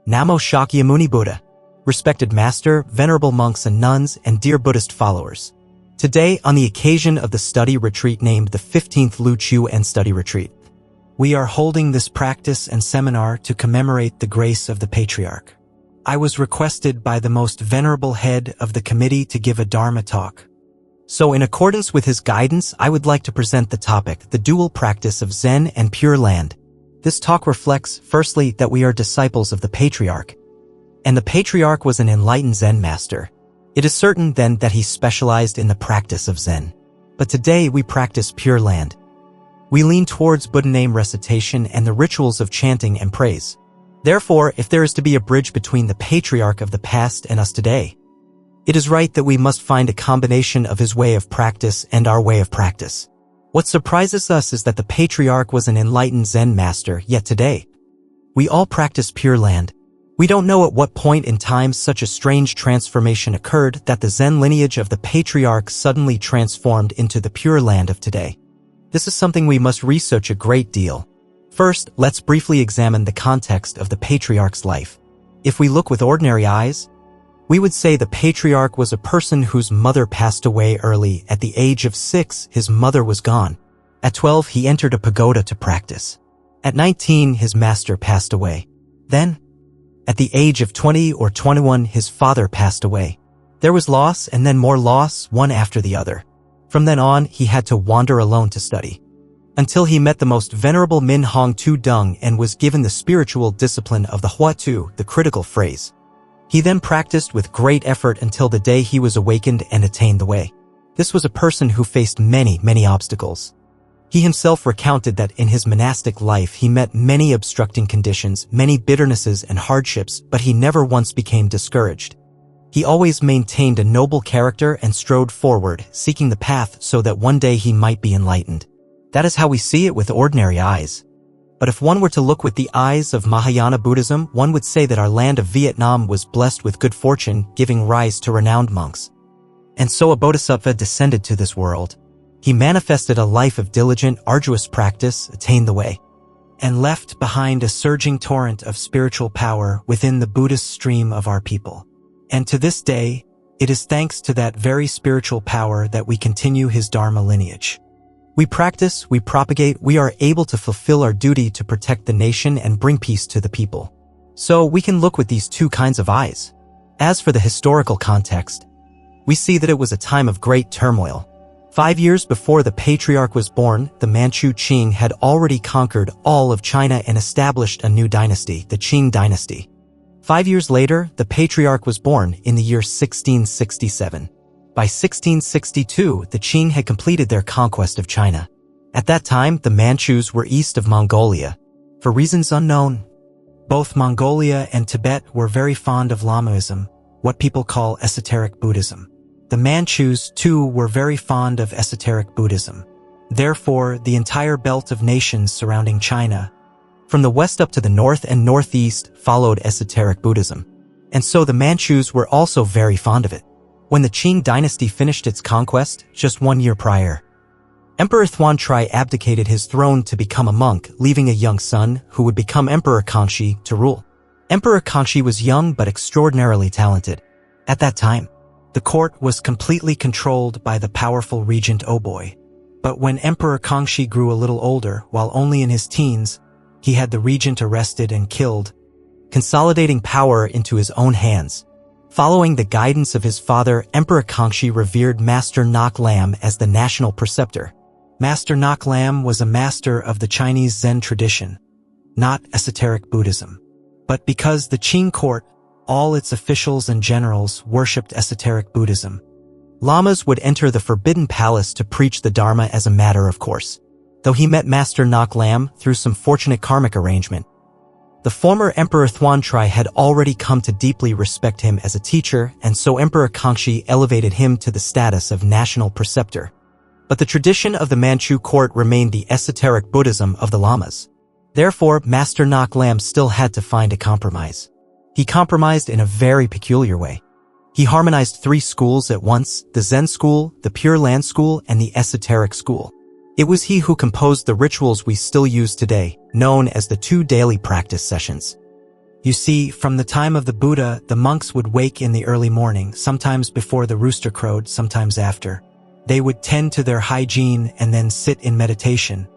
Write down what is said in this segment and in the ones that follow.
Namo Shakyamuni Buddha, respected master, venerable monks and nuns, and dear Buddhist followers. Today, on the occasion of the study retreat named the 15th Lu Chiu En Study Retreat, we are holding this practice and seminar to commemorate the grace of the Patriarch. I was requested by the most venerable head of the committee to give a Dharma talk. So in accordance with his guidance, I would like to present the topic, the dual practice of Zen and Pure Land. This talk reflects, firstly, that we are disciples of the Patriarch, and the Patriarch was an enlightened Zen master. It is certain then that he specialized in the practice of Zen. But today we practice Pure Land. We lean towards Buddha name recitation and the rituals of chanting and praise. Therefore, if there is to be a bridge between the Patriarch of the past and us today, it is right that we must find a combination of his way of practice and our way of practice. What surprises us is that the Patriarch was an enlightened Zen master, yet today, we all practice Pure Land. We don't know at what point in time such a strange transformation occurred that the Zen lineage of the Patriarch suddenly transformed into the Pure Land of today. This is something we must research a great deal. First, let's briefly examine the context of the Patriarch's life. If we look with ordinary eyes, we would say the Patriarch was a person whose mother passed away early. At the age of 6, his mother was gone. At 12, he entered a pagoda to practice. At 19, his master passed away. Then, at the age of 20 or 21, his father passed away. There was loss and then more loss, one after the other. From then on, he had to wander alone to study, until he met the most venerable Min Hong Tu Dung and was given the spiritual discipline of the Hua Tu, the critical phrase. He then practiced with great effort until the day he was awakened and attained the way. This was a person who faced many obstacles. He himself recounted that in his monastic life he met many obstructing conditions, many bitternesses and hardships, but he never once became discouraged. He always maintained a noble character and strode forward, seeking the path so that one day he might be enlightened. That is how we see it with ordinary eyes. But if one were to look with the eyes of Mahayana Buddhism, one would say that our land of Vietnam was blessed with good fortune, giving rise to renowned monks. And so a bodhisattva descended to this world. He manifested a life of diligent, arduous practice, attained the way, and left behind a surging torrent of spiritual power within the Buddhist stream of our people. And to this day, it is thanks to that very spiritual power that we continue his Dharma lineage. We practice, we propagate, we are able to fulfill our duty to protect the nation and bring peace to the people. So we can look with these two kinds of eyes. As for the historical context, we see that it was a time of great turmoil. 5 years before the Patriarch was born, the Manchu Qing had already conquered all of China and established a new dynasty, the Qing dynasty. 5 years later, the Patriarch was born in the year 1667. By 1662, the Qing had completed their conquest of China. At that time, the Manchus were east of Mongolia. For reasons unknown, both Mongolia and Tibet were very fond of Lamaism, what people call esoteric Buddhism. The Manchus, too, were very fond of esoteric Buddhism. Therefore, the entire belt of nations surrounding China, from the west up to the north and northeast, followed esoteric Buddhism. And so the Manchus were also very fond of it. When the Qing dynasty finished its conquest, just 1 year prior, Emperor Xuanzhi abdicated his throne to become a monk, leaving a young son, who would become Emperor Kangxi, to rule. Emperor Kangxi was young but extraordinarily talented. At that time, the court was completely controlled by the powerful regent Oboi. But when Emperor Kangxi grew a little older, while only in his teens, he had the regent arrested and killed, consolidating power into his own hands. Following the guidance of his father, Emperor Kangxi revered Master Nok Lam as the national preceptor. Master Nok Lam was a master of the Chinese Zen tradition, not esoteric Buddhism. But because the Qing court, all its officials and generals worshipped esoteric Buddhism, lamas would enter the Forbidden Palace to preach the Dharma as a matter of course. Though he met Master Nok Lam through some fortunate karmic arrangement, the former Emperor Xuanzhi had already come to deeply respect him as a teacher, and so Emperor Kangxi elevated him to the status of national preceptor. But the tradition of the Manchu court remained the esoteric Buddhism of the lamas. Therefore, Master Nok Lam still had to find a compromise. He compromised in a very peculiar way. He harmonized 3 schools at once, the Zen school, the Pure Land school, and the esoteric school. It was he who composed the rituals we still use today, known as the 2 daily practice sessions. You see, from the time of the Buddha, the monks would wake in the early morning, sometimes before the rooster crowed, sometimes after. They would tend to their hygiene and then sit in meditation.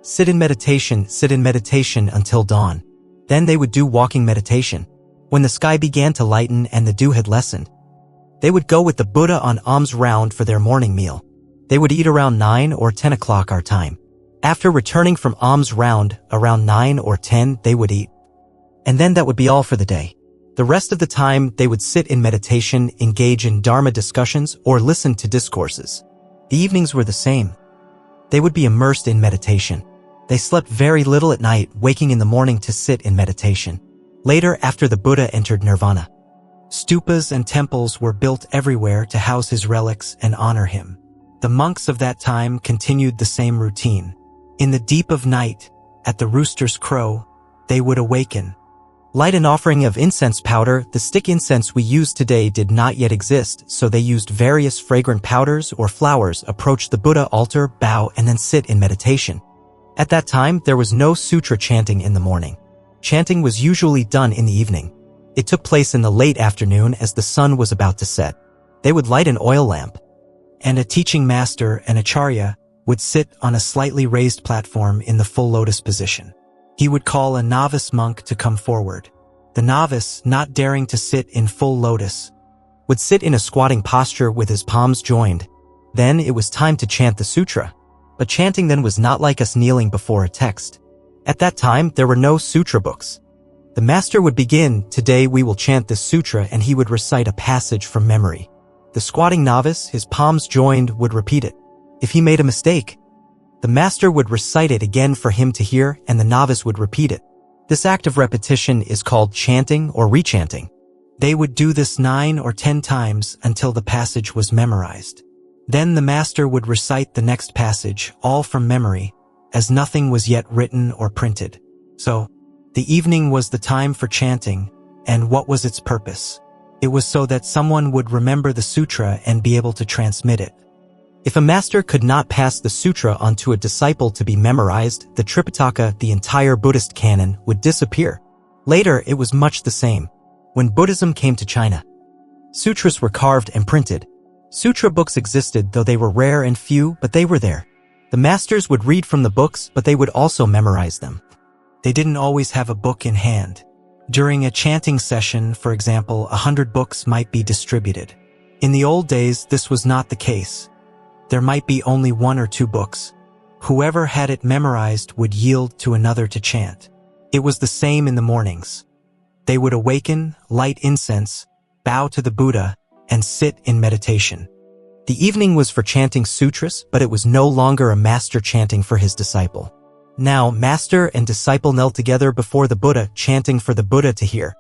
Sit in meditation until dawn. Then they would do walking meditation. When the sky began to lighten and the dew had lessened, they would go with the Buddha on alms round for their morning meal. They would eat around 9 or 10 o'clock our time. After returning from alms round, around 9 or 10, they would eat. And then that would be all for the day. The rest of the time, they would sit in meditation, engage in Dharma discussions, or listen to discourses. The evenings were the same. They would be immersed in meditation. They slept very little at night, waking in the morning to sit in meditation. Later, after the Buddha entered nirvana, stupas and temples were built everywhere to house his relics and honor him. The monks of that time continued the same routine. In the deep of night, at the rooster's crow, they would awaken. Light an offering of incense powder. The stick incense we use today did not yet exist, so they used various fragrant powders or flowers, approach the Buddha altar, bow, and then sit in meditation. At that time, there was no sutra chanting in the morning. Chanting was usually done in the evening. It took place in the late afternoon as the sun was about to set. They would light an oil lamp, and a teaching master, an acharya, would sit on a slightly raised platform in the full lotus position. He would call a novice monk to come forward. The novice, not daring to sit in full lotus, would sit in a squatting posture with his palms joined. Then it was time to chant the sutra. But chanting then was not like us kneeling before a text. At that time, there were no sutra books. The master would begin, "Today we will chant this sutra," and he would recite a passage from memory. The squatting novice, his palms joined, would repeat it. If he made a mistake, the master would recite it again for him to hear, and the novice would repeat it. This act of repetition is called chanting or rechanting. They would do this 9 or 10 times until the passage was memorized. Then the master would recite the next passage, all from memory, as nothing was yet written or printed. So, the evening was the time for chanting, and what was its purpose? It was so that someone would remember the sutra and be able to transmit it. If a master could not pass the sutra on to a disciple to be memorized, the Tripitaka, the entire Buddhist canon, would disappear. Later, it was much the same. When Buddhism came to China, sutras were carved and printed. Sutra books existed, though they were rare and few, but they were there. The masters would read from the books, but they would also memorize them. They didn't always have a book in hand. During a chanting session, for example, 100 books might be distributed. In the old days, this was not the case. There might be only 1 or 2 books. Whoever had it memorized would yield to another to chant. It was the same in the mornings. They would awaken, light incense, bow to the Buddha, and sit in meditation. The evening was for chanting sutras, but it was no longer a master chanting for his disciple. Now, master and disciple knelt together before the Buddha, chanting for the Buddha to hear.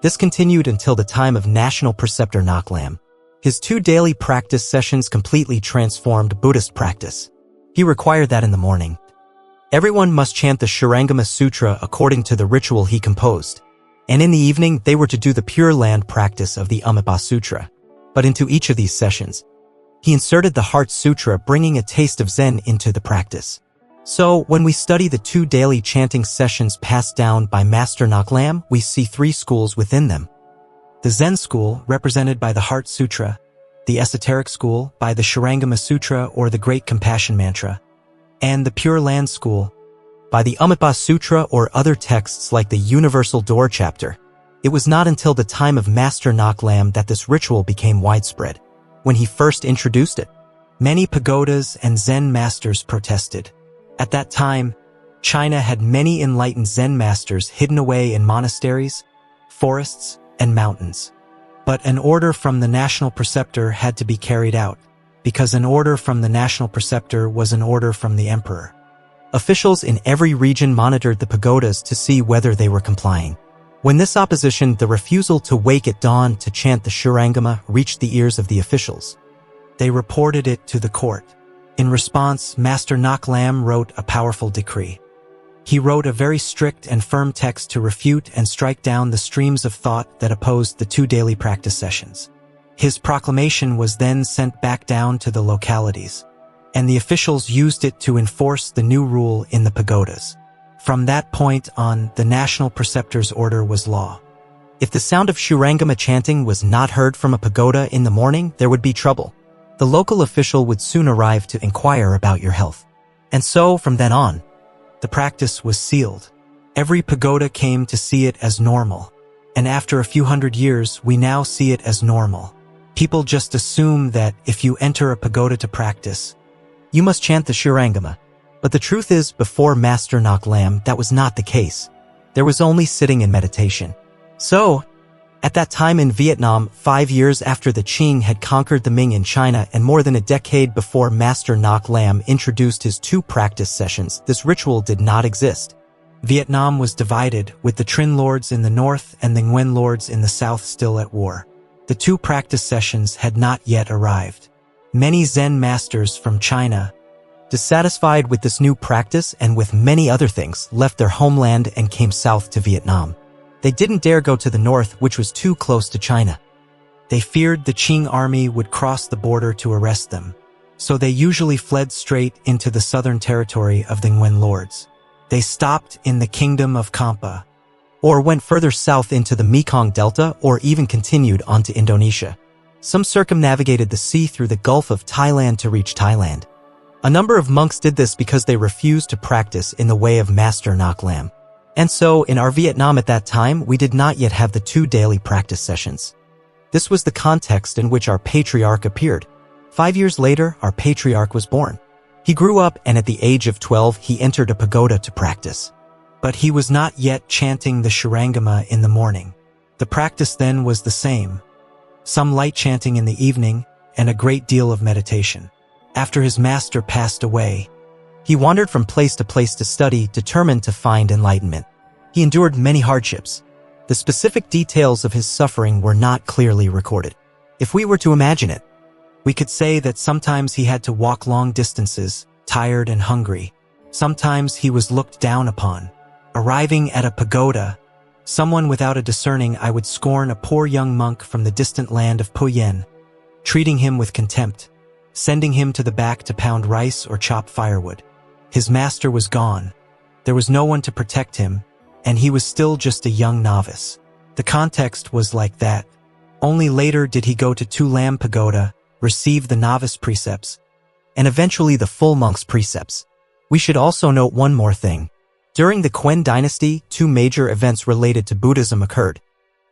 This continued until the time of national preceptor Ngoc Lam. His 2 daily practice sessions completely transformed Buddhist practice. He required that in the morning, everyone must chant the Shurangama Sutra according to the ritual he composed. And in the evening, they were to do the Pure Land practice of the Unbeatably Sutra. But into each of these sessions, he inserted the Heart Sutra, bringing a taste of Zen into the practice. So, when we study the 2 daily chanting sessions passed down by Master Ngoc Lam, we see 3 schools within them. The Zen school, represented by the Heart Sutra, the Esoteric school, by the Shurangama Sutra or the Great Compassion Mantra, and the Pure Land school, by the Unbeatably Sutra or other texts like the Universal Door chapter. It was not until the time of Master Ngoc Lam that this ritual became widespread. When he first introduced it, many pagodas and Zen masters protested. At that time, China had many enlightened Zen masters hidden away in monasteries, forests, and mountains. But an order from the national preceptor had to be carried out, because an order from the national preceptor was an order from the emperor. Officials in every region monitored the pagodas to see whether they were complying. When this opposition, the refusal to wake at dawn to chant the Shurangama, reached the ears of the officials, they reported it to the court. In response, Master Ngoc Lam wrote a powerful decree. He wrote a very strict and firm text to refute and strike down the streams of thought that opposed the 2 daily practice sessions. His proclamation was then sent back down to the localities, and the officials used it to enforce the new rule in the pagodas. From that point on, the national preceptor's order was law. If the sound of Shurangama chanting was not heard from a pagoda in the morning, there would be trouble. The local official would soon arrive to inquire about your health. And so, from then on, the practice was sealed. Every pagoda came to see it as normal. And after a few hundred years, we now see it as normal. People just assume that if you enter a pagoda to practice, you must chant the Shurangama. But the truth is, before Master Ngoc Lam, that was not the case. There was only sitting and meditation. So, at that time in Vietnam, 5 years after the Qing had conquered the Ming in China and more than a decade before Master Ngoc Lam introduced his 2 practice sessions, this ritual did not exist. Vietnam was divided, with the Trinh lords in the north and the Nguyen lords in the south still at war. The 2 practice sessions had not yet arrived. Many Zen masters from China, dissatisfied with this new practice and with many other things, left their homeland and came south to Vietnam. They didn't dare go to the north, which was too close to China. They feared the Qing army would cross the border to arrest them. So they usually fled straight into the southern territory of the Nguyen lords. They stopped in the kingdom of Kampa, or went further south into the Mekong Delta, or even continued on to Indonesia. Some circumnavigated the sea through the Gulf of Thailand to reach Thailand. A number of monks did this because they refused to practice in the way of Master Ngoc Lam. And so, in our Vietnam at that time, we did not yet have the 2 daily practice sessions. This was the context in which our patriarch appeared. 5 years later, our patriarch was born. He grew up, and at the age of 12, he entered a pagoda to practice. But he was not yet chanting the Shurangama in the morning. The practice then was the same. Some light chanting in the evening, and a great deal of meditation. After his master passed away, he wandered from place to study, determined to find enlightenment. He endured many hardships. The specific details of his suffering were not clearly recorded. If we were to imagine it, we could say that sometimes he had to walk long distances, tired and hungry. Sometimes he was looked down upon. Arriving at a pagoda, someone without a discerning eye would scorn a poor young monk from the distant land of Po Yen, treating him with contempt, sending him to the back to pound rice or chop firewood. His master was gone. There was no one to protect him, and he was still just a young novice. The context was like that. Only later did he go to Tu Lam Pagoda, receive the novice precepts, and eventually the full monk's precepts. We should also note one more thing. During the Quen dynasty, 2 major events related to Buddhism occurred.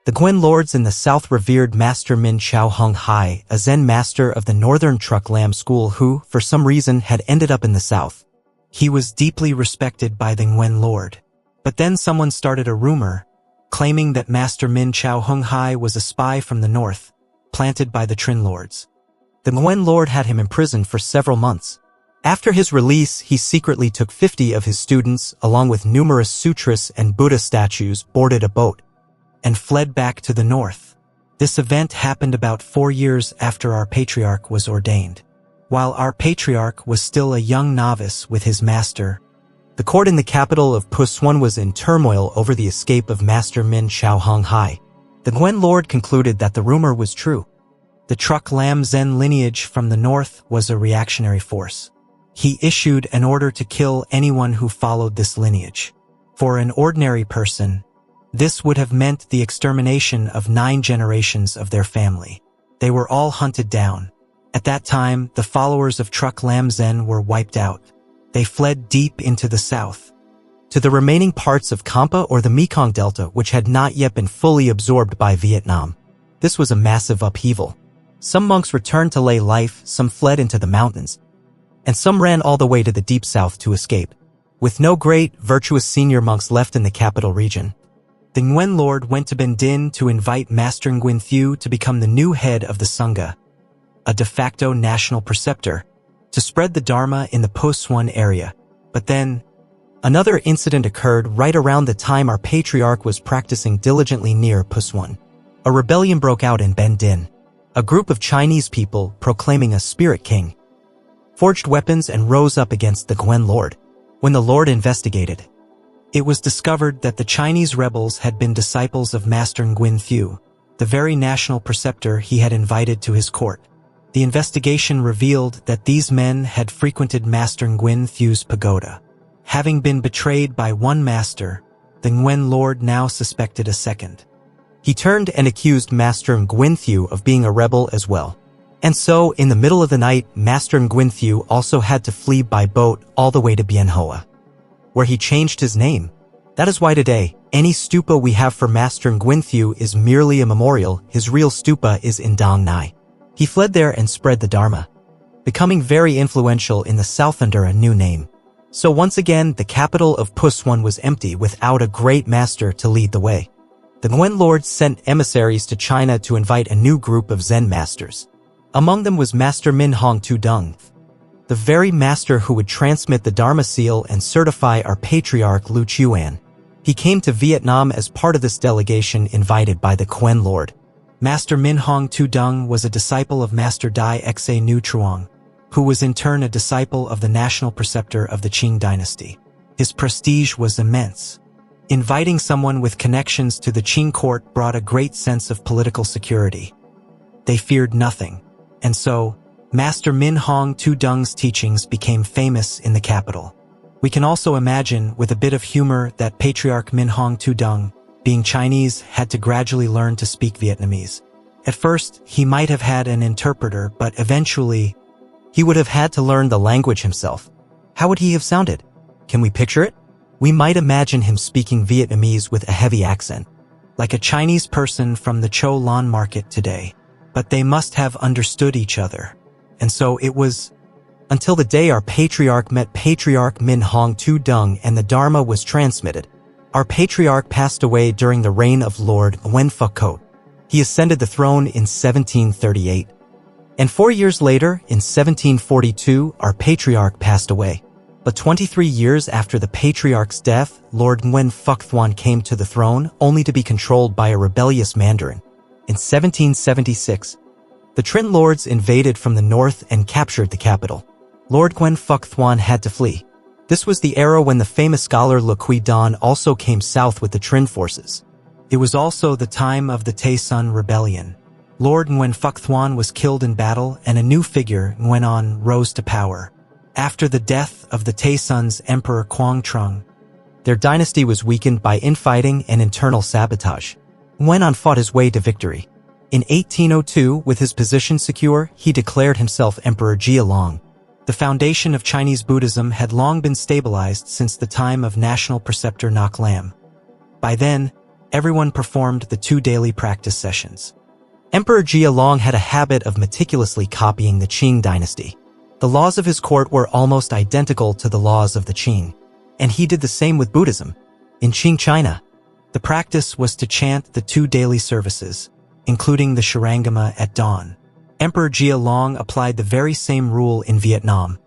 The Nguyen lords in the south revered Master Min Chao Hung Hai, a Zen master of the northern Truc Lam school who, for some reason, had ended up in the south. He was deeply respected by the Nguyen lord. But then someone started a rumor, claiming that Master Min Chao Hung Hai was a spy from the north, planted by the Trinh lords. The Nguyen lord had him imprisoned for several months. After his release, he secretly took 50 of his students, along with numerous sutras and Buddha statues, boarded a boat, and fled back to the north. This event happened about 4 years after our patriarch was ordained. While our patriarch was still a young novice with his master, the court in the capital of Pusuan was in turmoil over the escape of Master Min Chao Hung Hai. The Nguyen lord concluded that the rumor was true. The Truc Lam Zen lineage from the north was a reactionary force. He issued an order to kill anyone who followed this lineage. For an ordinary person, this would have meant the extermination of 9 generations of their family. They were all hunted down. At that time, the followers of Truc Lam Zen were wiped out. They fled deep into the south, to the remaining parts of Kampa or the Mekong Delta, which had not yet been fully absorbed by Vietnam. This was a massive upheaval. Some monks returned to lay life, some fled into the mountains, and some ran all the way to the deep south to escape. With no great, virtuous senior monks left in the capital region, the Nguyen lord went to Ben Din to invite Master Nguyen Thieu to become the new head of the Sangha, a de facto national preceptor, to spread the Dharma in the Pusuan area. But then, another incident occurred right around the time our patriarch was practicing diligently near Pusuan. A rebellion broke out in Ben Din. A group of Chinese people, proclaiming a spirit king, forged weapons and rose up against the Nguyen lord. When the lord investigated, it was discovered that the Chinese rebels had been disciples of Master Nguyen Thieu, the very national preceptor he had invited to his court. The investigation revealed that these men had frequented Master Nguyen Thieu's pagoda, Having been betrayed by one master, the Nguyen Lord now suspected a second. He turned and accused Master Nguyen Thieu of being a rebel as well. And so, in the middle of the night, Master Nguyen Thieu also had to flee by boat all the way to Bien Hoa, where he changed his name. That is why today, any stupa we have for Master Nguyen Thieu is merely a memorial. His real stupa is in Dong Nai. He fled there and spread the Dharma, becoming very influential in the south under a new name. So once again, the capital of Pusuan was empty without a great master to lead the way. The Nguyen lords sent emissaries to China to invite a new group of Zen masters. Among them was Master Min Hong Tu Dung, the very master who would transmit the Dharma seal and certify our Patriarch Liễu Quán. He came to Vietnam as part of this delegation invited by the Nguyen Lord. Master Min Hong Tu Dung was a disciple of Master Dai Xe Nu Truong, who was in turn a disciple of the national preceptor of the Qing dynasty. His prestige was immense. Inviting someone with connections to the Qing court brought a great sense of political security. They feared nothing, and so, Master Min Hong Tu Dung's teachings became famous in the capital. We can also imagine, with a bit of humor, that Patriarch Min Hong Tu Dung, being Chinese, had to gradually learn to speak Vietnamese. At first, he might have had an interpreter, but eventually, he would have had to learn the language himself. How would he have sounded? Can we picture it? We might imagine him speaking Vietnamese with a heavy accent, like a Chinese person from the Cho Lan market today. But they must have understood each other. And so it was until the day our patriarch met Patriarch Min Hong Tu Dung and the Dharma was transmitted. Our patriarch passed away during the reign of Lord Nguyen Phuc Khot. He ascended the throne in 1738. And 4 years later, in 1742, our patriarch passed away. But 23 years after the patriarch's death, Lord Nguyen Phuc Thuan came to the throne, only to be controlled by a rebellious mandarin. In 1776, the Trinh lords invaded from the north and captured the capital. Lord Nguyen Phuc Thuan had to flee. This was the era when the famous scholar Le Quy Dan also came south with the Trinh forces. It was also the time of the Tay Son rebellion. Lord Nguyen Phuc Thuan was killed in battle, and a new figure, Nguyen An, rose to power. After the death of the Tay Son's Emperor Quang Trung, their dynasty was weakened by infighting and internal sabotage. Nguyen An fought his way to victory. In 1802, with his position secure, he declared himself Emperor Jia Long. The foundation of Chinese Buddhism had long been stabilized since the time of national preceptor Ngoc Lam. By then, everyone performed the 2 daily practice sessions. Emperor Jia Long had a habit of meticulously copying the Qing dynasty. The laws of his court were almost identical to the laws of the Qing, and he did the same with Buddhism. In Qing China, the practice was to chant the 2 daily services, including the Shurangama at dawn. Emperor Jia Long applied the very same rule in Vietnam,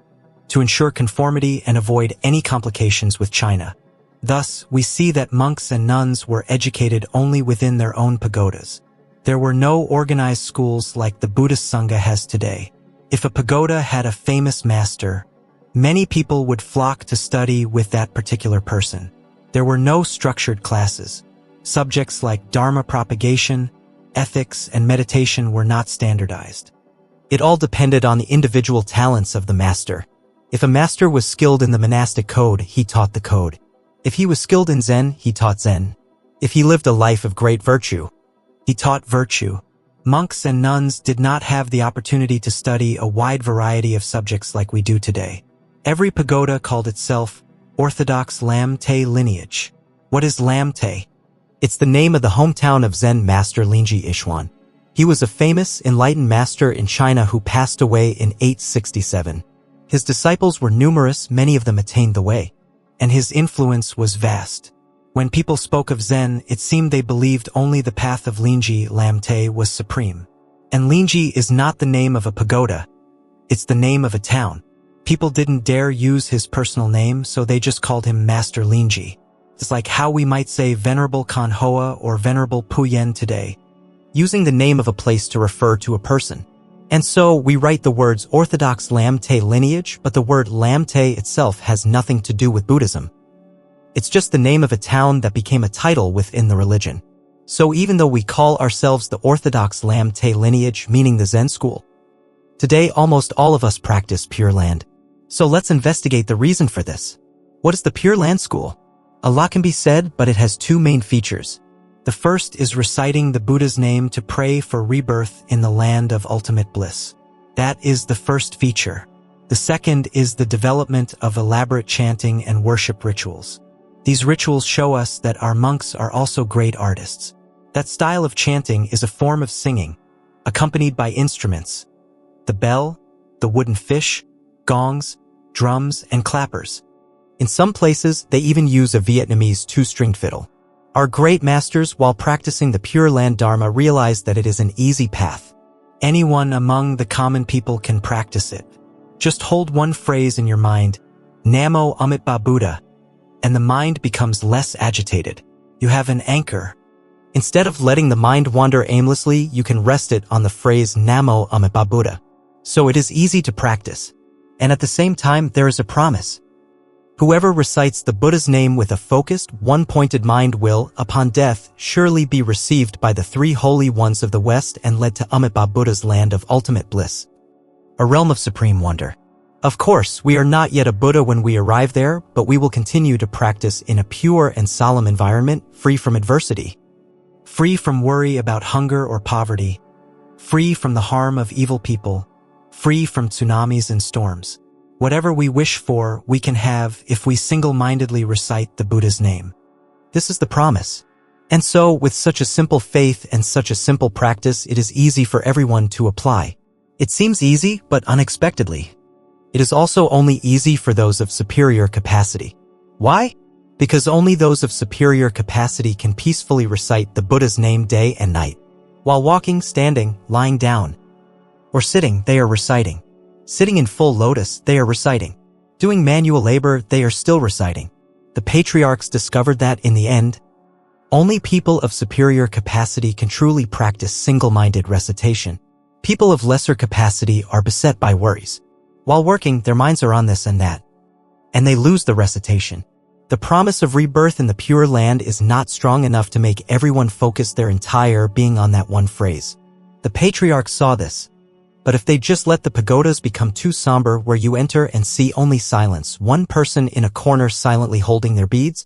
to ensure conformity and avoid any complications with China. Thus, we see that monks and nuns were educated only within their own pagodas. There were no organized schools like the Buddhist Sangha has today. If a pagoda had a famous master, many people would flock to study with that particular person. There were no structured classes. Subjects like Dharma propagation, ethics, and meditation were not standardized. It all depended on the individual talents of the master. If a master was skilled in the monastic code, he taught the code. If he was skilled in Zen, he taught Zen. If he lived a life of great virtue, he taught virtue. Monks and nuns did not have the opportunity to study a wide variety of subjects like we do today. Every pagoda called itself Orthodox Lam Tay lineage. What is Lam Tay? It's the name of the hometown of Zen master Lingji Yixuan. He was a famous, enlightened master in China who passed away in 867. His disciples were numerous, many of them attained the way, and his influence was vast. When people spoke of Zen, it seemed they believed only the path of Lingji Lam Tay was supreme. And Lingji is not the name of a pagoda, it's the name of a town. People didn't dare use his personal name, so they just called him Master Lingji. It's like how we might say Venerable Kan Hoa or Venerable Puyen today, using the name of a place to refer to a person. And so we write the words Orthodox Lam Tay lineage, but the word Lam Tay itself has nothing to do with Buddhism. It's just the name of a town that became a title within the religion. So even though we call ourselves the Orthodox Lam Tay lineage, meaning the Zen school, today almost all of us practice Pure Land. So let's investigate the reason for this. What is the Pure Land School? A lot can be said, but it has two main features. The first is reciting the Buddha's name to pray for rebirth in the land of ultimate bliss. That is the first feature. The second is the development of elaborate chanting and worship rituals. These rituals show us that our monks are also great artists. That style of chanting is a form of singing, accompanied by instruments. The bell, the wooden fish, gongs, drums, and clappers. In some places, they even use a Vietnamese two-stringed fiddle. Our great masters, while practicing the Pure Land Dharma, realized that it is an easy path. Anyone among the common people can practice it. Just hold one phrase in your mind, Namo Amitabha Buddha, and the mind becomes less agitated. You have an anchor. Instead of letting the mind wander aimlessly, you can rest it on the phrase Namo Amitabha Buddha. So it is easy to practice. And at the same time, there is a promise. Whoever recites the Buddha's name with a focused, one-pointed mind will, upon death, surely be received by the three holy ones of the West and led to Amitabha Buddha's land of ultimate bliss, a realm of supreme wonder. Of course, we are not yet a Buddha when we arrive there, but we will continue to practice in a pure and solemn environment, free from adversity, free from worry about hunger or poverty, free from the harm of evil people, free from tsunamis and storms. Whatever we wish for, we can have if we single-mindedly recite the Buddha's name. This is the promise. And so, with such a simple faith and such a simple practice, it is easy for everyone to apply. It seems easy, but unexpectedly. It is also only easy for those of superior capacity. Why? Because only those of superior capacity can peacefully recite the Buddha's name day and night. While walking, standing, lying down, or sitting, they are reciting. Sitting in full lotus, they are reciting. Doing manual labor, they are still reciting. The patriarchs discovered that in the end, only people of superior capacity can truly practice single-minded recitation. People of lesser capacity are beset by worries. While working, their minds are on this and that, and they lose the recitation. The promise of rebirth in the Pure Land is not strong enough to make everyone focus their entire being on that one phrase. The patriarchs saw this. But if they just let the pagodas become too somber where you enter and see only silence, one person in a corner silently holding their beads,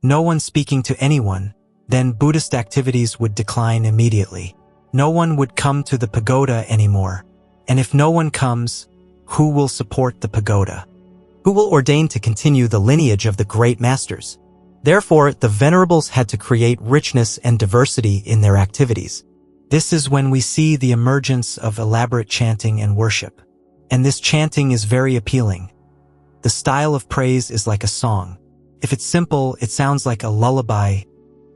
no one speaking to anyone, then Buddhist activities would decline immediately. No one would come to the pagoda anymore. And if no one comes, who will support the pagoda? Who will ordain to continue the lineage of the great masters? Therefore, the venerables had to create richness and diversity in their activities. This is when we see the emergence of elaborate chanting and worship. And this chanting is very appealing. The style of praise is like a song. If it's simple, it sounds like a lullaby,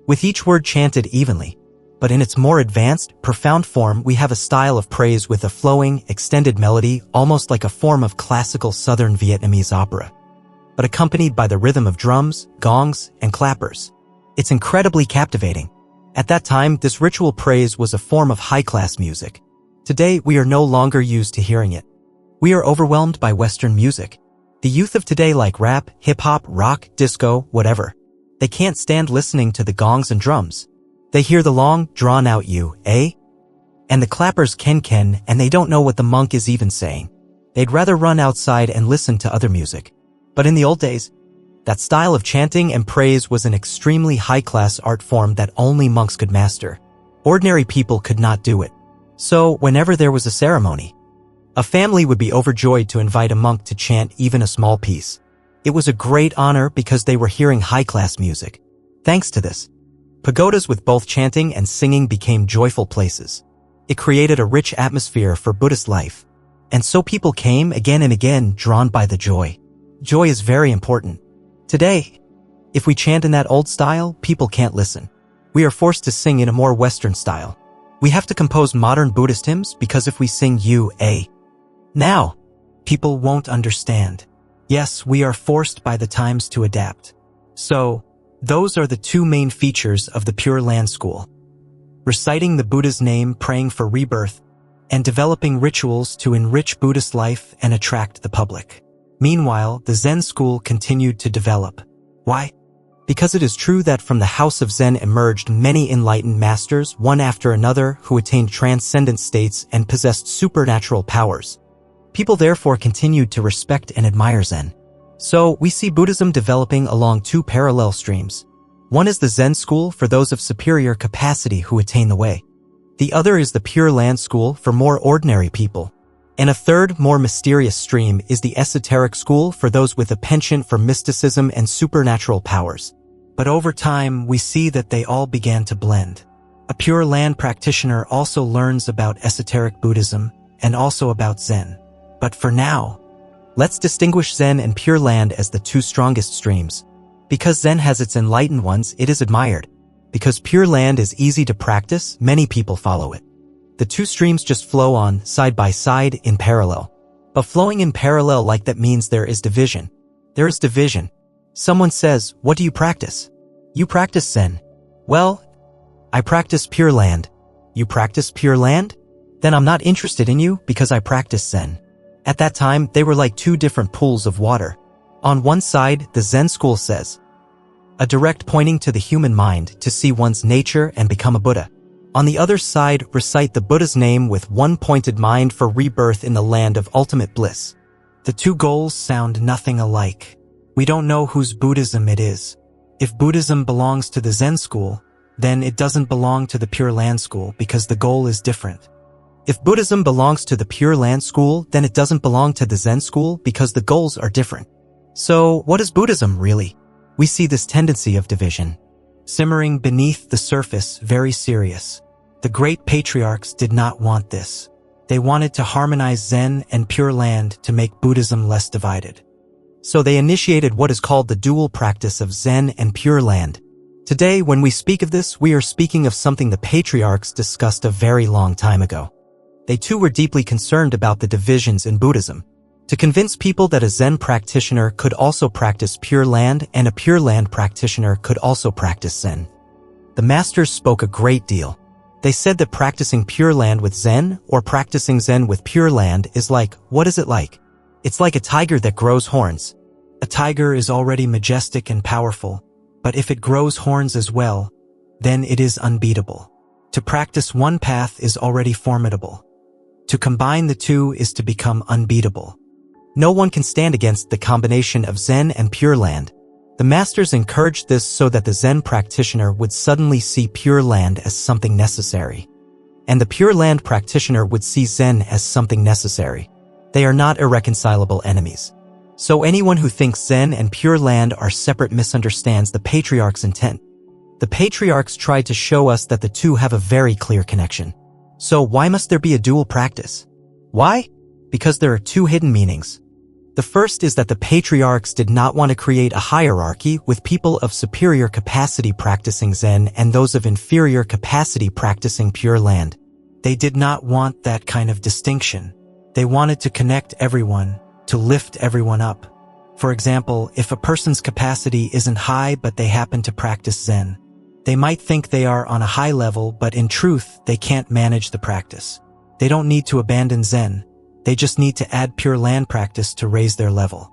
with each word chanted evenly. But in its more advanced, profound form, we have a style of praise with a flowing, extended melody, almost like a form of classical southern Vietnamese opera, but accompanied by the rhythm of drums, gongs, and clappers. It's incredibly captivating. At that time, this ritual praise was a form of high-class music. Today, we are no longer used to hearing it. We are overwhelmed by Western music. The youth of today like rap, hip-hop, rock, disco, whatever. They can't stand listening to the gongs and drums. They hear the long, drawn-out you, eh? And the clappers ken, and they don't know what the monk is even saying. They'd rather run outside and listen to other music. But in the old days, that style of chanting and praise was an extremely high-class art form that only monks could master. Ordinary people could not do it. So, whenever there was a ceremony, a family would be overjoyed to invite a monk to chant even a small piece. It was a great honor because they were hearing high-class music. Thanks to this, pagodas with both chanting and singing became joyful places. It created a rich atmosphere for Buddhist life. And so people came again and again, drawn by the joy. Joy is very important. Today, if we chant in that old style, people can't listen. We are forced to sing in a more Western style. We have to compose modern Buddhist hymns because if we sing now, people won't understand. Yes, we are forced by the times to adapt. So, those are the two main features of the Pure Land School. Reciting the Buddha's name, praying for rebirth, and developing rituals to enrich Buddhist life and attract the public. Meanwhile, the Zen school continued to develop. Why? Because it is true that from the house of Zen emerged many enlightened masters, one after another, who attained transcendent states and possessed supernatural powers. People therefore continued to respect and admire Zen. So, we see Buddhism developing along two parallel streams. One is the Zen school for those of superior capacity who attain the way. The other is the Pure Land school for more ordinary people. And a third, more mysterious stream is the esoteric school for those with a penchant for mysticism and supernatural powers. But over time, we see that they all began to blend. A Pure Land practitioner also learns about esoteric Buddhism and also about Zen. But for now, let's distinguish Zen and Pure Land as the two strongest streams. Because Zen has its enlightened ones, it is admired. Because Pure Land is easy to practice, many people follow it. The two streams just flow on, side by side, in parallel. But flowing in parallel like that means there is division. There is division. Someone says, "What do you practice?" "You practice Zen." "Well, I practice Pure Land." "You practice Pure Land?" "Then I'm not interested in you because I practice Zen." At that time, they were like two different pools of water. On one side, the Zen school says, a direct pointing to the human mind to see one's nature and become a Buddha. On the other side, recite the Buddha's name with one pointed mind for rebirth in the land of ultimate bliss. The two goals sound nothing alike. We don't know whose Buddhism it is. If Buddhism belongs to the Zen school, then it doesn't belong to the Pure Land school because the goal is different. If Buddhism belongs to the Pure Land school, then it doesn't belong to the Zen school because the goals are different. So, what is Buddhism really? We see this tendency of division, simmering beneath the surface, very serious. The great patriarchs did not want this. They wanted to harmonize Zen and Pure Land to make Buddhism less divided. So they initiated what is called the dual practice of Zen and Pure Land. Today, when we speak of this, we are speaking of something the patriarchs discussed a very long time ago. They too were deeply concerned about the divisions in Buddhism. To convince people that a Zen practitioner could also practice Pure Land and a Pure Land practitioner could also practice Zen. The masters spoke a great deal. They said that practicing Pure Land with Zen or practicing Zen with Pure Land is like, what is it like? It's like a tiger that grows horns. A tiger is already majestic and powerful, but if it grows horns as well, then it is unbeatable. To practice one path is already formidable. To combine the two is to become unbeatable. No one can stand against the combination of Zen and Pure Land. The masters encouraged this so that the Zen practitioner would suddenly see Pure Land as something necessary. And the Pure Land practitioner would see Zen as something necessary. They are not irreconcilable enemies. So anyone who thinks Zen and Pure Land are separate misunderstands the patriarch's intent. The patriarchs tried to show us that the two have a very clear connection. So why must there be a dual practice? Why? Because there are two hidden meanings. The first is that the patriarchs did not want to create a hierarchy with people of superior capacity practicing Zen and those of inferior capacity practicing Pure Land. They did not want that kind of distinction. They wanted to connect everyone, to lift everyone up. For example, if a person's capacity isn't high but they happen to practice Zen, they might think they are on a high level, but in truth, they can't manage the practice. They don't need to abandon Zen. They just need to add Pure Land practice to raise their level.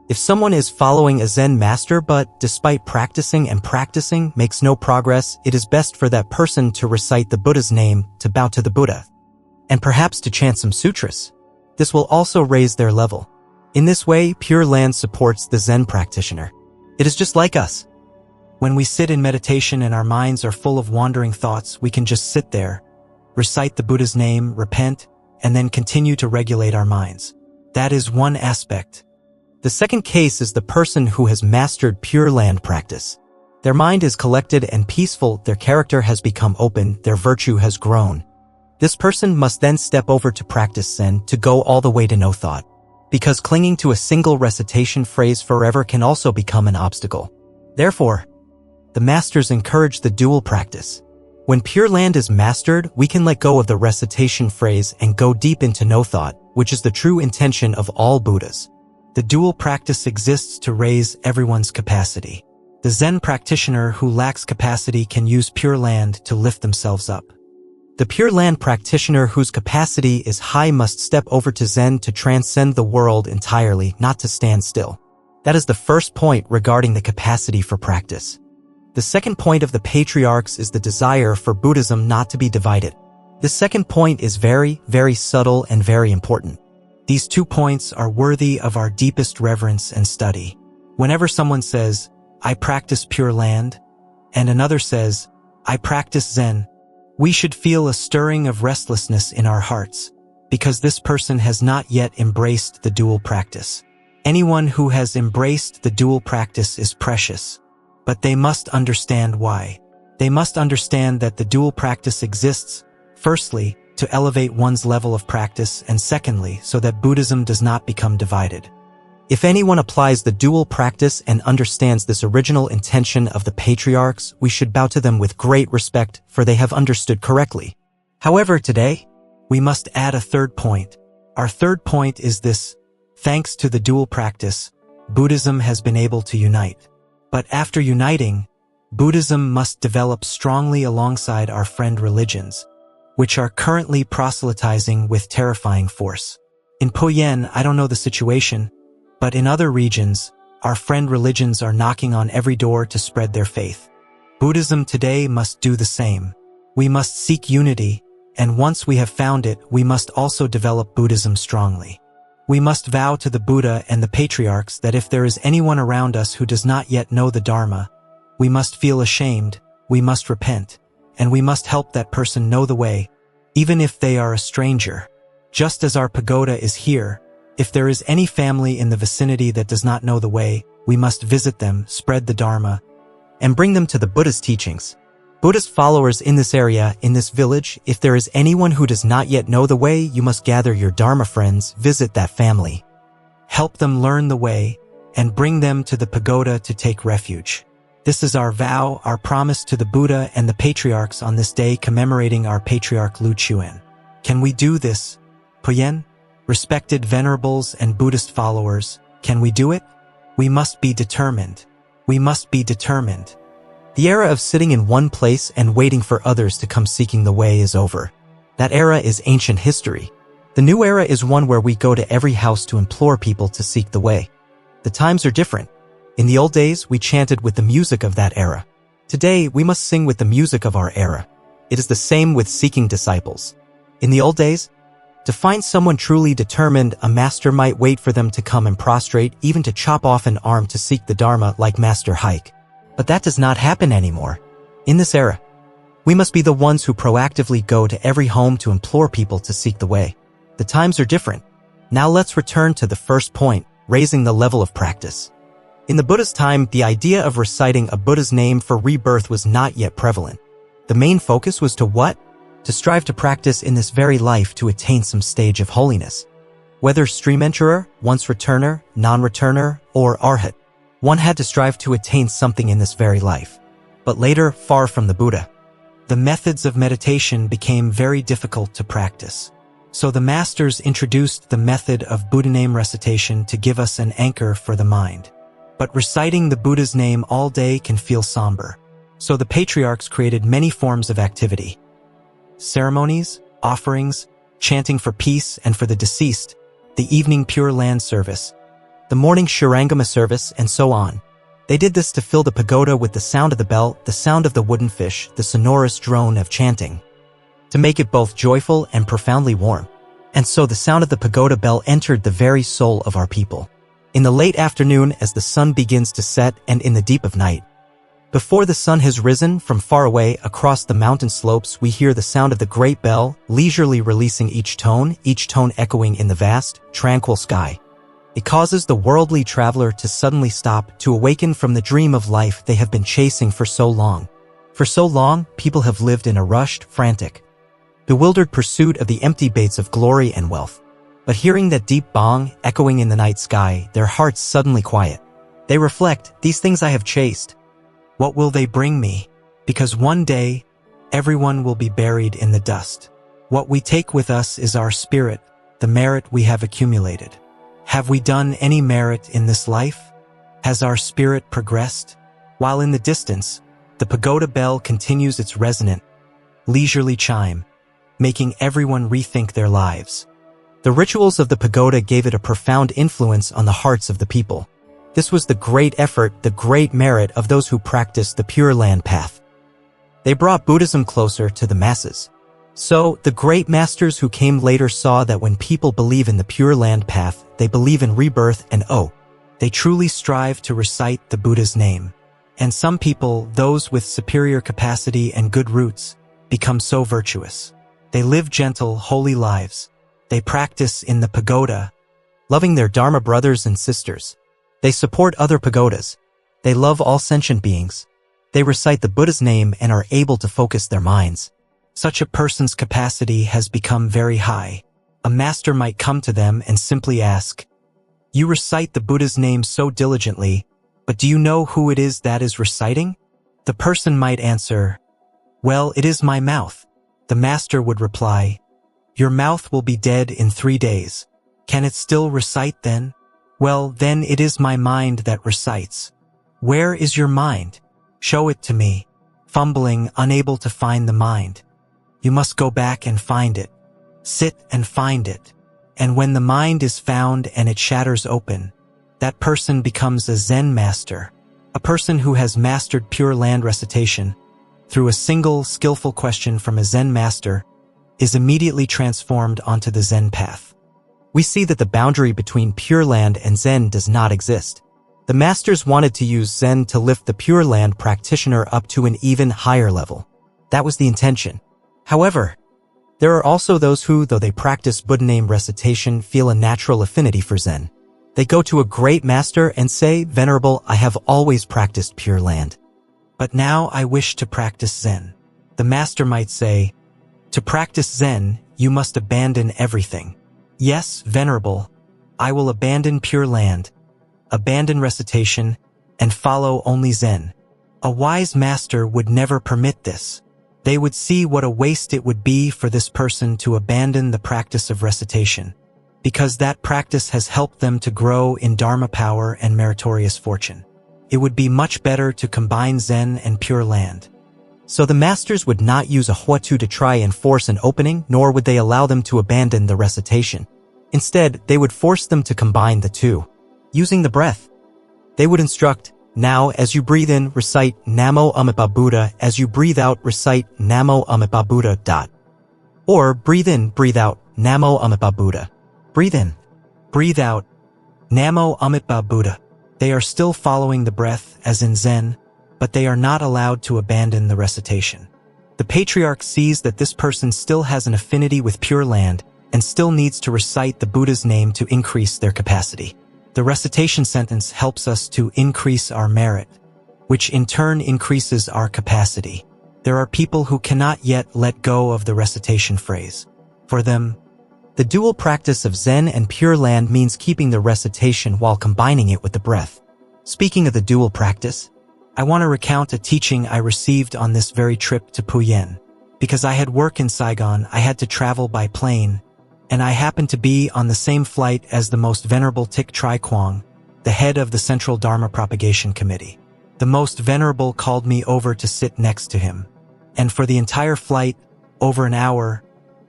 If someone is following a Zen master but, despite practicing and practicing, makes no progress, it is best for that person to recite the Buddha's name, to bow to the Buddha, and perhaps to chant some sutras. This will also raise their level. In this way, Pure Land supports the Zen practitioner. It is just like us. When we sit in meditation and our minds are full of wandering thoughts, we can just sit there, recite the Buddha's name, repent, and then continue to regulate our minds. That is one aspect. The second case is the person who has mastered Pure Land practice. Their mind is collected and peaceful, their character has become open, their virtue has grown. This person must then step over to practice Zen to go all the way to no thought. Because clinging to a single recitation phrase forever can also become an obstacle. Therefore, the masters encourage the dual practice. When Pure Land is mastered, we can let go of the recitation phrase and go deep into no thought, which is the true intention of all Buddhas. The dual practice exists to raise everyone's capacity. The Zen practitioner who lacks capacity can use Pure Land to lift themselves up. The Pure Land practitioner whose capacity is high must step over to Zen to transcend the world entirely, not to stand still. That is the first point regarding the capacity for practice. The second point of the patriarchs is the desire for Buddhism not to be divided. The second point is very, very subtle and very important. These 2 points are worthy of our deepest reverence and study. Whenever someone says, "I practice Pure Land," and another says, "I practice Zen," we should feel a stirring of restlessness in our hearts, because this person has not yet embraced the dual practice. Anyone who has embraced the dual practice is precious, but they must understand why. They must understand that the dual practice exists, firstly, to elevate one's level of practice, and secondly, so that Buddhism does not become divided. If anyone applies the dual practice and understands this original intention of the patriarchs, we should bow to them with great respect, for they have understood correctly. However, today, we must add a third point. Our third point is this: thanks to the dual practice, Buddhism has been able to unite. But after uniting, Buddhism must develop strongly alongside our friend religions, which are currently proselytizing with terrifying force. In Po Yen, I don't know the situation, but in other regions, our friend religions are knocking on every door to spread their faith. Buddhism today must do the same. We must seek unity, and once we have found it, we must also develop Buddhism strongly. We must vow to the Buddha and the patriarchs that if there is anyone around us who does not yet know the Dharma, we must feel ashamed, we must repent, and we must help that person know the way, even if they are a stranger. Just as our pagoda is here, if there is any family in the vicinity that does not know the way, we must visit them, spread the Dharma, and bring them to the Buddhist teachings. Buddhist followers in this area, in this village, if there is anyone who does not yet know the way, you must gather your Dharma friends, visit that family. Help them learn the way, and bring them to the pagoda to take refuge. This is our vow, our promise to the Buddha and the patriarchs on this day commemorating our patriarch Liễu Quán. Can we do this? Po Yen? Respected venerables and Buddhist followers, can we do it? We must be determined. We must be determined. The era of sitting in one place and waiting for others to come seeking the way is over. That era is ancient history. The new era is one where we go to every house to implore people to seek the way. The times are different. In the old days, we chanted with the music of that era. Today, we must sing with the music of our era. It is the same with seeking disciples. In the old days, to find someone truly determined, a master might wait for them to come and prostrate, even to chop off an arm to seek the Dharma like Master Hike. But that does not happen anymore. In this era, we must be the ones who proactively go to every home to implore people to seek the way. The times are different. Now let's return to the first point, raising the level of practice. In the Buddha's time, the idea of reciting a Buddha's name for rebirth was not yet prevalent. The main focus was to what? To strive to practice in this very life to attain some stage of holiness. Whether stream enterer, once returner, non-returner, or arhat, one had to strive to attain something in this very life. But later, far from the Buddha, the methods of meditation became very difficult to practice. So the masters introduced the method of Buddha name recitation to give us an anchor for the mind. But reciting the Buddha's name all day can feel somber. So the patriarchs created many forms of activity. Ceremonies, offerings, chanting for peace and for the deceased, the evening Pure Land service, the morning Shurangama service, and so on. They did this to fill the pagoda with the sound of the bell, the sound of the wooden fish, the sonorous drone of chanting, to make it both joyful and profoundly warm. And so the sound of the pagoda bell entered the very soul of our people. In the late afternoon, as the sun begins to set, and in the deep of night, before the sun has risen, from far away across the mountain slopes, we hear the sound of the great bell, leisurely releasing each tone echoing in the vast, tranquil sky. It causes the worldly traveler to suddenly stop, to awaken from the dream of life they have been chasing for so long. For so long, people have lived in a rushed, frantic, bewildered pursuit of the empty baits of glory and wealth. But hearing that deep bong echoing in the night sky, their hearts suddenly quiet. They reflect, these things I have chased, what will they bring me? Because one day, everyone will be buried in the dust. What we take with us is our spirit, the merit we have accumulated. Have we done any merit in this life? Has our spirit progressed? While in the distance, the pagoda bell continues its resonant, leisurely chime, making everyone rethink their lives. The rituals of the pagoda gave it a profound influence on the hearts of the people. This was the great effort, the great merit of those who practiced the Pure Land path. They brought Buddhism closer to the masses. So, the great masters who came later saw that when people believe in the Pure Land path, they believe in rebirth and they truly strive to recite the Buddha's name. And some people, those with superior capacity and good roots, become so virtuous. They live gentle, holy lives. They practice in the pagoda, loving their Dharma brothers and sisters. They support other pagodas. They love all sentient beings. They recite the Buddha's name and are able to focus their minds. Such a person's capacity has become very high. A master might come to them and simply ask, "You recite the Buddha's name so diligently, but do you know who it is that is reciting?" The person might answer, "Well, it is my mouth." The master would reply, "Your mouth will be dead in 3 days. Can it still recite then?" "Well, then it is my mind that recites." "Where is your mind? Show it to me." Fumbling, unable to find the mind. "You must go back and find it. Sit and find it." And when the mind is found and it shatters open, that person becomes a Zen master, a person who has mastered Pure Land recitation through a single skillful question from a Zen master is immediately transformed onto the Zen path. We see that the boundary between Pure Land and Zen does not exist. The masters wanted to use Zen to lift the Pure Land practitioner up to an even higher level. That was the intention. However, there are also those who, though they practice Buddha name recitation, feel a natural affinity for Zen. They go to a great master and say, "Venerable, I have always practiced Pure Land, but now I wish to practice Zen." The master might say, "To practice Zen, you must abandon everything." "Yes, Venerable, I will abandon Pure Land, abandon recitation, and follow only Zen." A wise master would never permit this. They would see what a waste it would be for this person to abandon the practice of recitation, because that practice has helped them to grow in Dharma power and meritorious fortune. It would be much better to combine Zen and Pure Land. So the masters would not use a huatu to try and force an opening, nor would they allow them to abandon the recitation. Instead, they would force them to combine the two, using the breath. They would instruct, "Now, as you breathe in, recite Namo Amitabha Buddha. As you breathe out, recite Namo Amitabha Buddha. Or breathe in, breathe out, Namo Amitabha Buddha. Breathe in, breathe out, Namo Amitabha Buddha." They are still following the breath, as in Zen, but they are not allowed to abandon the recitation. The patriarch sees that this person still has an affinity with Pure Land and still needs to recite the Buddha's name to increase their capacity. The recitation sentence helps us to increase our merit, which in turn increases our capacity. There are people who cannot yet let go of the recitation phrase. For them, the dual practice of Zen and Pure Land means keeping the recitation while combining it with the breath. Speaking of the dual practice, I want to recount a teaching I received on this very trip to Puyen. Because I had work in Saigon, I had to travel by plane, and I happened to be on the same flight as the Most Venerable Thich Tri Quang, the head of the Central Dharma Propagation Committee. The Most Venerable called me over to sit next to him, and for the entire flight, over an hour,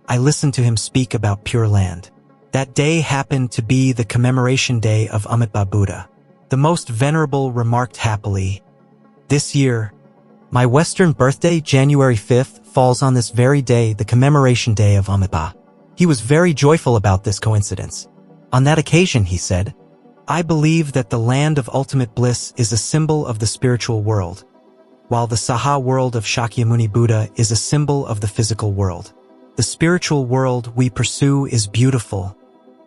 I listened to him speak about Pure Land. That day happened to be the commemoration day of Amitabha Buddha. The Most Venerable remarked happily, "This year, my Western birthday, January 5th, falls on this very day, the commemoration day of Amitabha." He was very joyful about this coincidence. On that occasion, he said, "I believe that the land of ultimate bliss is a symbol of the spiritual world, while the Saha world of Shakyamuni Buddha is a symbol of the physical world. The spiritual world we pursue is beautiful,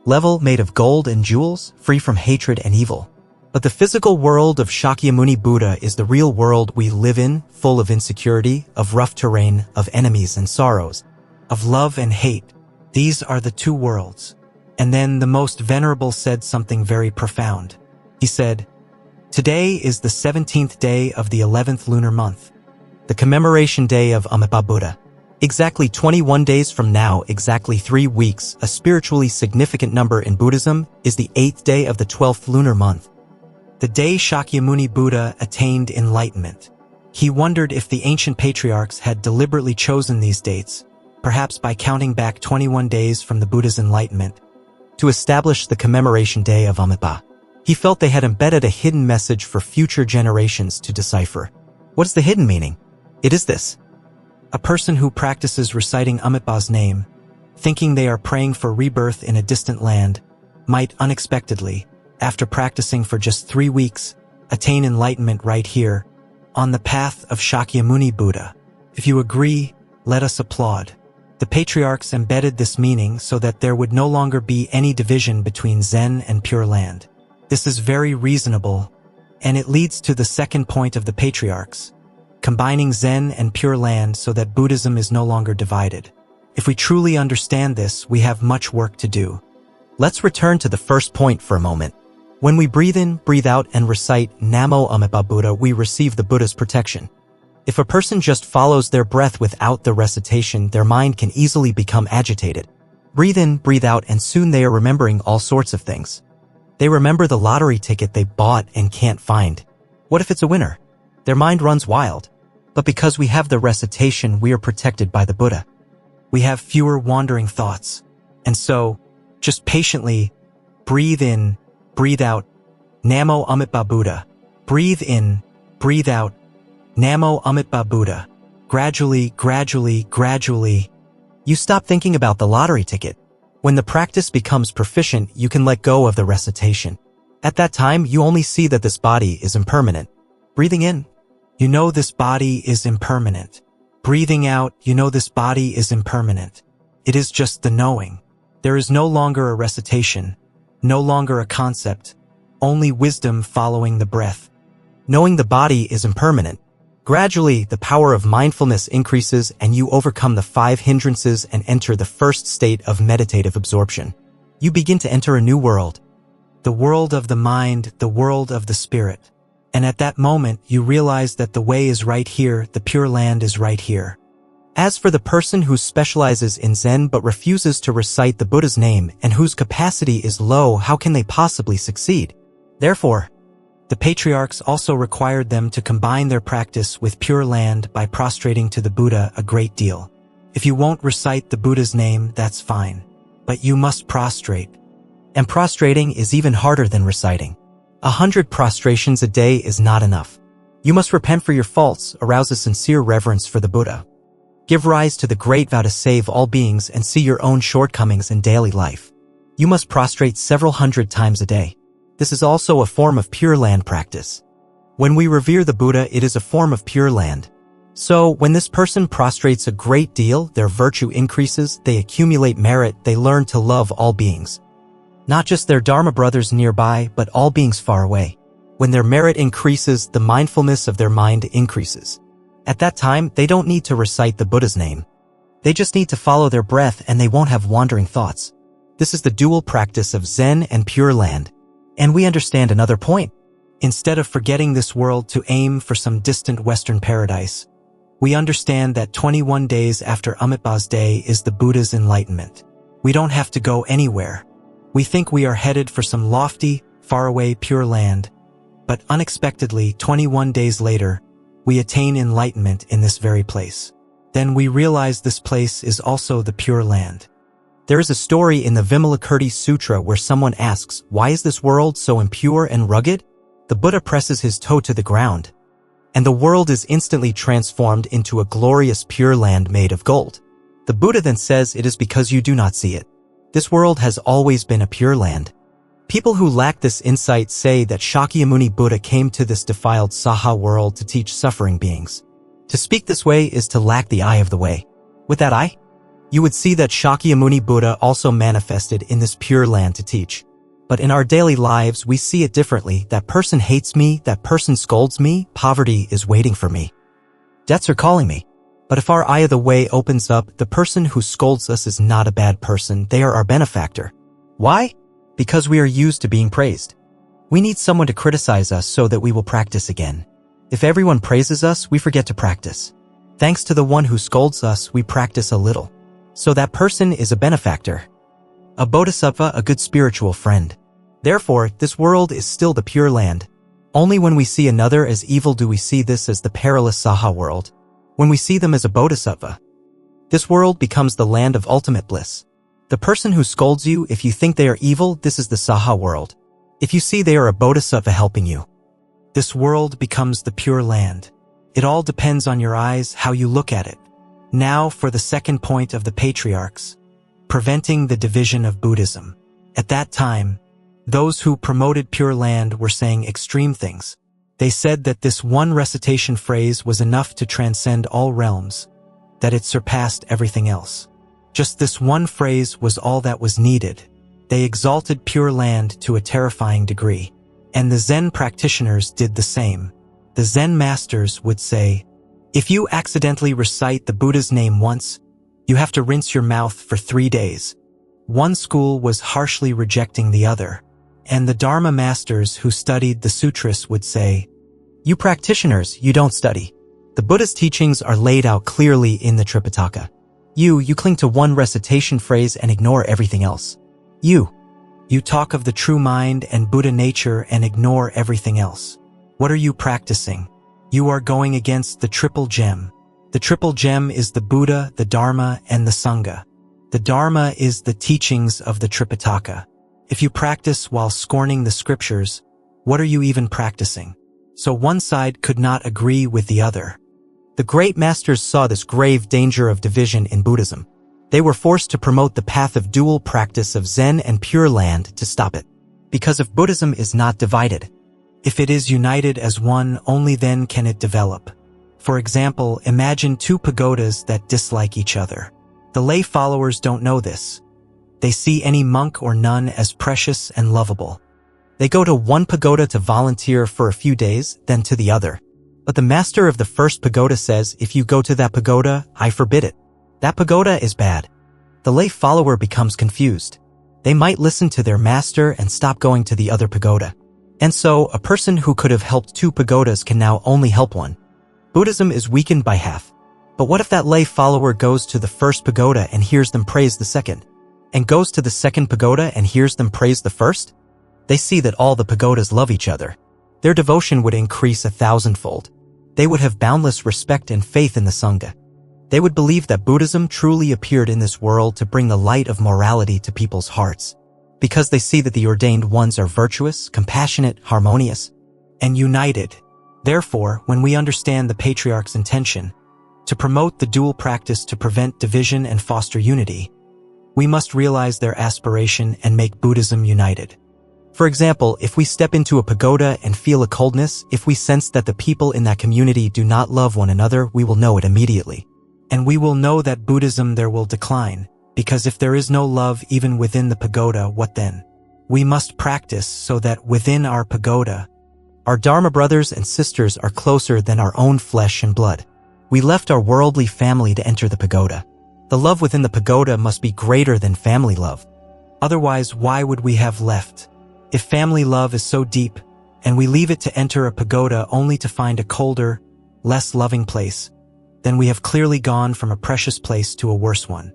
level, made of gold and jewels, free from hatred and evil. But the physical world of Shakyamuni Buddha is the real world we live in, full of insecurity, of rough terrain, of enemies and sorrows, of love and hate. These are the two worlds." And then the Most Venerable said something very profound. He said, "Today is the 17th day of the 11th lunar month, the commemoration day of Amitabha Buddha. Exactly 21 days from now, exactly 3 weeks, a spiritually significant number in Buddhism, is the 8th day of the 12th lunar month, the day Shakyamuni Buddha attained enlightenment." He wondered if the ancient patriarchs had deliberately chosen these dates, perhaps by counting back 21 days from the Buddha's enlightenment, to establish the commemoration day of Amitabha. He felt they had embedded a hidden message for future generations to decipher. What is the hidden meaning? It is this: A person who practices reciting Amitabha's name, thinking they are praying for rebirth in a distant land, might unexpectedly, after practicing for just 3 weeks, attain enlightenment right here, on the path of Shakyamuni Buddha. If you agree, let us applaud. The patriarchs embedded this meaning so that there would no longer be any division between Zen and Pure Land. This is very reasonable, and it leads to the second point of the patriarchs, combining Zen and Pure Land so that Buddhism is no longer divided. If we truly understand this, we have much work to do. Let's return to the first point for a moment. When we breathe in, breathe out, and recite Namo Amitabha Buddha, we receive the Buddha's protection. If a person just follows their breath without the recitation, their mind can easily become agitated. Breathe in, breathe out, and soon they are remembering all sorts of things. They remember the lottery ticket they bought and can't find. What if it's a winner? Their mind runs wild. But because we have the recitation, we are protected by the Buddha. We have fewer wandering thoughts. And so, just patiently, breathe in, breathe out, Namo Amitabha Buddha. Breathe in, breathe out, Namo Amitabha Buddha. Gradually, you stop thinking about the lottery ticket. When the practice becomes proficient, you can let go of the recitation. At that time, you only see that this body is impermanent. Breathing in, you know this body is impermanent. Breathing out, you know this body is impermanent. It is just the knowing. There is no longer a recitation, no longer a concept, only wisdom following the breath. Knowing the body is impermanent. Gradually, the power of mindfulness increases and you overcome the 5 hindrances and enter the first state of meditative absorption. You begin to enter a new world. The world of the mind, the world of the spirit. And at that moment, you realize that the way is right here, the Pure Land is right here. As for the person who specializes in Zen but refuses to recite the Buddha's name and whose capacity is low, how can they possibly succeed? Therefore, the patriarchs also required them to combine their practice with Pure Land by prostrating to the Buddha a great deal. If you won't recite the Buddha's name, that's fine. But you must prostrate. And prostrating is even harder than reciting. 100 prostrations a day is not enough. You must repent for your faults, arouse a sincere reverence for the Buddha. Give rise to the great vow to save all beings and see your own shortcomings in daily life. You must prostrate several hundred times a day. This is also a form of Pure Land practice. When we revere the Buddha, it is a form of Pure Land. So, when this person prostrates a great deal, their virtue increases, they accumulate merit, they learn to love all beings. Not just their Dharma brothers nearby, but all beings far away. When their merit increases, the mindfulness of their mind increases. At that time, they don't need to recite the Buddha's name. They just need to follow their breath and they won't have wandering thoughts. This is the dual practice of Zen and Pure Land. And we understand another point. Instead of forgetting this world to aim for some distant Western paradise, we understand that 21 days after Amitabha's day is the Buddha's enlightenment. We don't have to go anywhere. We think we are headed for some lofty, faraway Pure Land, but unexpectedly, 21 days later, we attain enlightenment in this very place. Then we realize this place is also the Pure Land. There is a story in the Vimalakirti Sutra where someone asks, why is this world so impure and rugged? The Buddha presses his toe to the ground, and the world is instantly transformed into a glorious Pure Land made of gold. The Buddha then says it is because you do not see it. This world has always been a Pure Land. People who lack this insight say that Shakyamuni Buddha came to this defiled Saha world to teach suffering beings. To speak this way is to lack the eye of the way. With that eye, you would see that Shakyamuni Buddha also manifested in this Pure Land to teach. But in our daily lives, we see it differently. That person hates me, that person scolds me, poverty is waiting for me. Debts are calling me. But if our eye of the way opens up, the person who scolds us is not a bad person, they are our benefactor. Why? Because we are used to being praised. We need someone to criticize us so that we will practice again. If everyone praises us, we forget to practice. Thanks to the one who scolds us, we practice a little. So that person is a benefactor. A bodhisattva, a good spiritual friend. Therefore, this world is still the Pure Land. Only when we see another as evil do we see this as the perilous Saha world. When we see them as a bodhisattva, this world becomes the land of ultimate bliss. The person who scolds you, if you think they are evil, this is the Saha world. If you see they are a bodhisattva helping you, this world becomes the Pure Land. It all depends on your eyes, how you look at it. Now for the second point of the patriarchs, preventing the division of Buddhism. At that time, those who promoted Pure Land were saying extreme things. They said that this one recitation phrase was enough to transcend all realms, that it surpassed everything else. Just this one phrase was all that was needed. They exalted Pure Land to a terrifying degree. And the Zen practitioners did the same. The Zen masters would say, if you accidentally recite the Buddha's name once, you have to rinse your mouth for 3 days. One school was harshly rejecting the other. And the Dharma masters who studied the sutras would say, you practitioners, you don't study. The Buddha's teachings are laid out clearly in the Tripitaka. You cling to one recitation phrase and ignore everything else. You talk of the true mind and Buddha nature and ignore everything else. What are you practicing? You are going against the triple gem. The triple gem is the Buddha, the Dharma, and the Sangha. The Dharma is the teachings of the Tripitaka. If you practice while scorning the scriptures, what are you even practicing? So one side could not agree with the other. The great masters saw this grave danger of division in Buddhism. They were forced to promote the path of dual practice of Zen and Pure Land to stop it. Because if Buddhism is not divided, if it is united as one, only then can it develop. For example, imagine 2 pagodas that dislike each other. The lay followers don't know this. They see any monk or nun as precious and lovable. They go to one pagoda to volunteer for a few days, then to the other. But the master of the first pagoda says, if you go to that pagoda, I forbid it. That pagoda is bad. The lay follower becomes confused. They might listen to their master and stop going to the other pagoda. And so, a person who could have helped 2 pagodas can now only help one. Buddhism is weakened by half. But what if that lay follower goes to the first pagoda and hears them praise the second? And goes to the second pagoda and hears them praise the first? They see that all the pagodas love each other. Their devotion would increase 1,000-fold. They would have boundless respect and faith in the Sangha. They would believe that Buddhism truly appeared in this world to bring the light of morality to people's hearts, because they see that the ordained ones are virtuous, compassionate, harmonious, and united. Therefore, when we understand the patriarch's intention to promote the dual practice to prevent division and foster unity, we must realize their aspiration and make Buddhism united. For example, if we step into a pagoda and feel a coldness, if we sense that the people in that community do not love one another, we will know it immediately. And we will know that Buddhism there will decline, because if there is no love even within the pagoda, what then? We must practice so that within our pagoda, our Dharma brothers and sisters are closer than our own flesh and blood. We left our worldly family to enter the pagoda. The love within the pagoda must be greater than family love. Otherwise, why would we have left? If family love is so deep, and we leave it to enter a pagoda only to find a colder, less loving place, then we have clearly gone from a precious place to a worse one.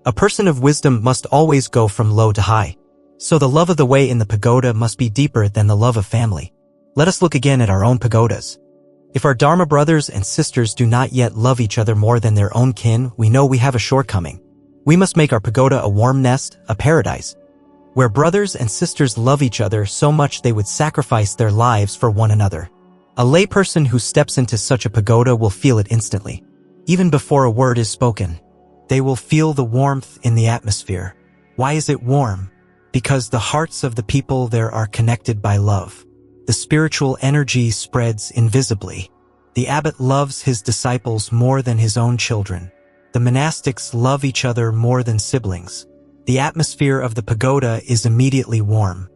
A person of wisdom must always go from low to high. So the love of the way in the pagoda must be deeper than the love of family. Let us look again at our own pagodas. If our Dharma brothers and sisters do not yet love each other more than their own kin, we know we have a shortcoming. We must make our pagoda a warm nest, a paradise, where brothers and sisters love each other so much they would sacrifice their lives for one another. A layperson who steps into such a pagoda will feel it instantly. Even before a word is spoken, they will feel the warmth in the atmosphere. Why is it warm? Because the hearts of the people there are connected by love. The spiritual energy spreads invisibly. The abbot loves his disciples more than his own children. The monastics love each other more than siblings. The atmosphere of the pagoda is immediately warm.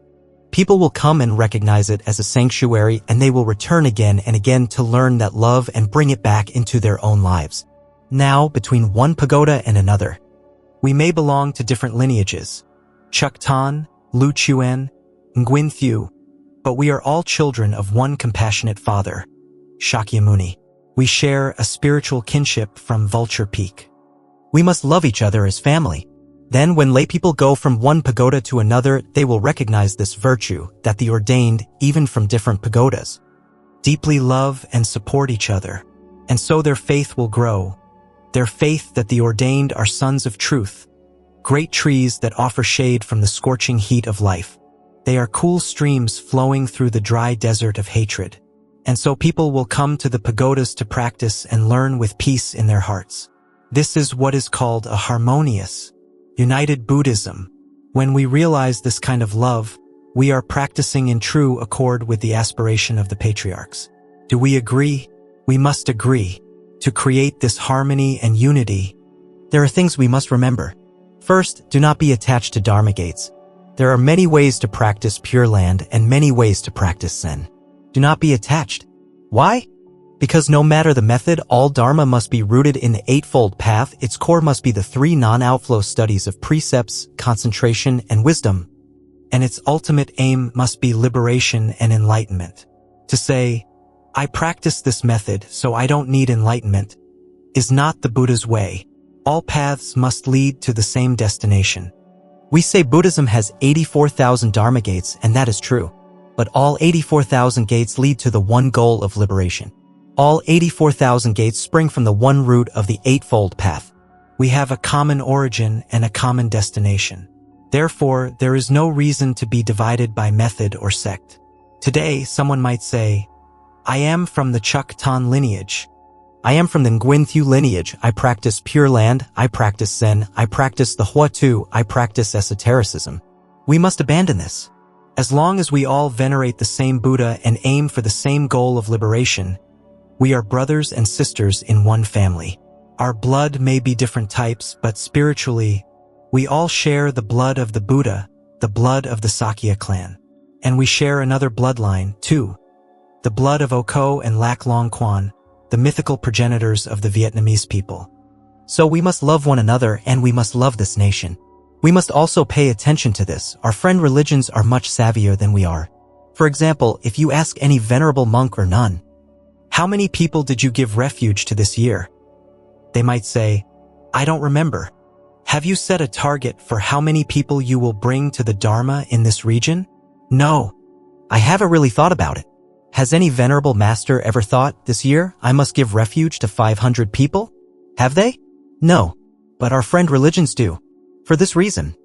People will come and recognize it as a sanctuary, and they will return again and again to learn that love and bring it back into their own lives. Now, between one pagoda and another, we may belong to different lineages, Chuk Tan, Lu Chuan, Nguyen Thieu, but we are all children of one compassionate father, Shakyamuni. We share a spiritual kinship from Vulture Peak. We must love each other as family. Then when laypeople go from one pagoda to another, they will recognize this virtue, that the ordained, even from different pagodas, deeply love and support each other. And so their faith will grow. Their faith that the ordained are sons of truth, great trees that offer shade from the scorching heat of life. They are cool streams flowing through the dry desert of hatred. And so people will come to the pagodas to practice and learn with peace in their hearts. This is what is called a harmonious, united Buddhism. When we realize this kind of love, we are practicing in true accord with the aspiration of the patriarchs. Do we agree? We must agree. To create this harmony and unity, there are things we must remember. First, do not be attached to Dharma gates. There are many ways to practice Pure Land and many ways to practice Zen. Do not be attached. Why? Because no matter the method, all Dharma must be rooted in the Eightfold Path. Its core must be the three non-outflow studies of precepts, concentration, and wisdom. And its ultimate aim must be liberation and enlightenment. To say, I practice this method so I don't need enlightenment, is not the Buddha's way. All paths must lead to the same destination. We say Buddhism has 84,000 Dharma gates, and that is true. But all 84,000 gates lead to the one goal of liberation. All 84,000 gates spring from the one root of the Eightfold Path. We have a common origin and a common destination. Therefore, there is no reason to be divided by method or sect. Today, someone might say, I am from the Chuk Tan lineage. I am from the Nguyen Thu lineage. I practice Pure Land. I practice Zen. I practice the Hua Tu. I practice esotericism. We must abandon this. As long as we all venerate the same Buddha and aim for the same goal of liberation, we are brothers and sisters in one family. Our blood may be different types, but spiritually, we all share the blood of the Buddha, the blood of the Sakya clan. And we share another bloodline, too. The blood of Oko and Lac Long Quan, the mythical progenitors of the Vietnamese people. So we must love one another and we must love this nation. We must also pay attention to this. Our friend religions are much savvier than we are. For example, if you ask any venerable monk or nun, how many people did you give refuge to this year? They might say, I don't remember. Have you set a target for how many people you will bring to the Dharma in this region? No, I haven't really thought about it. Has any venerable master ever thought, this year I must give refuge to 500 people? Have they? No, but our friend religions do. For this reason,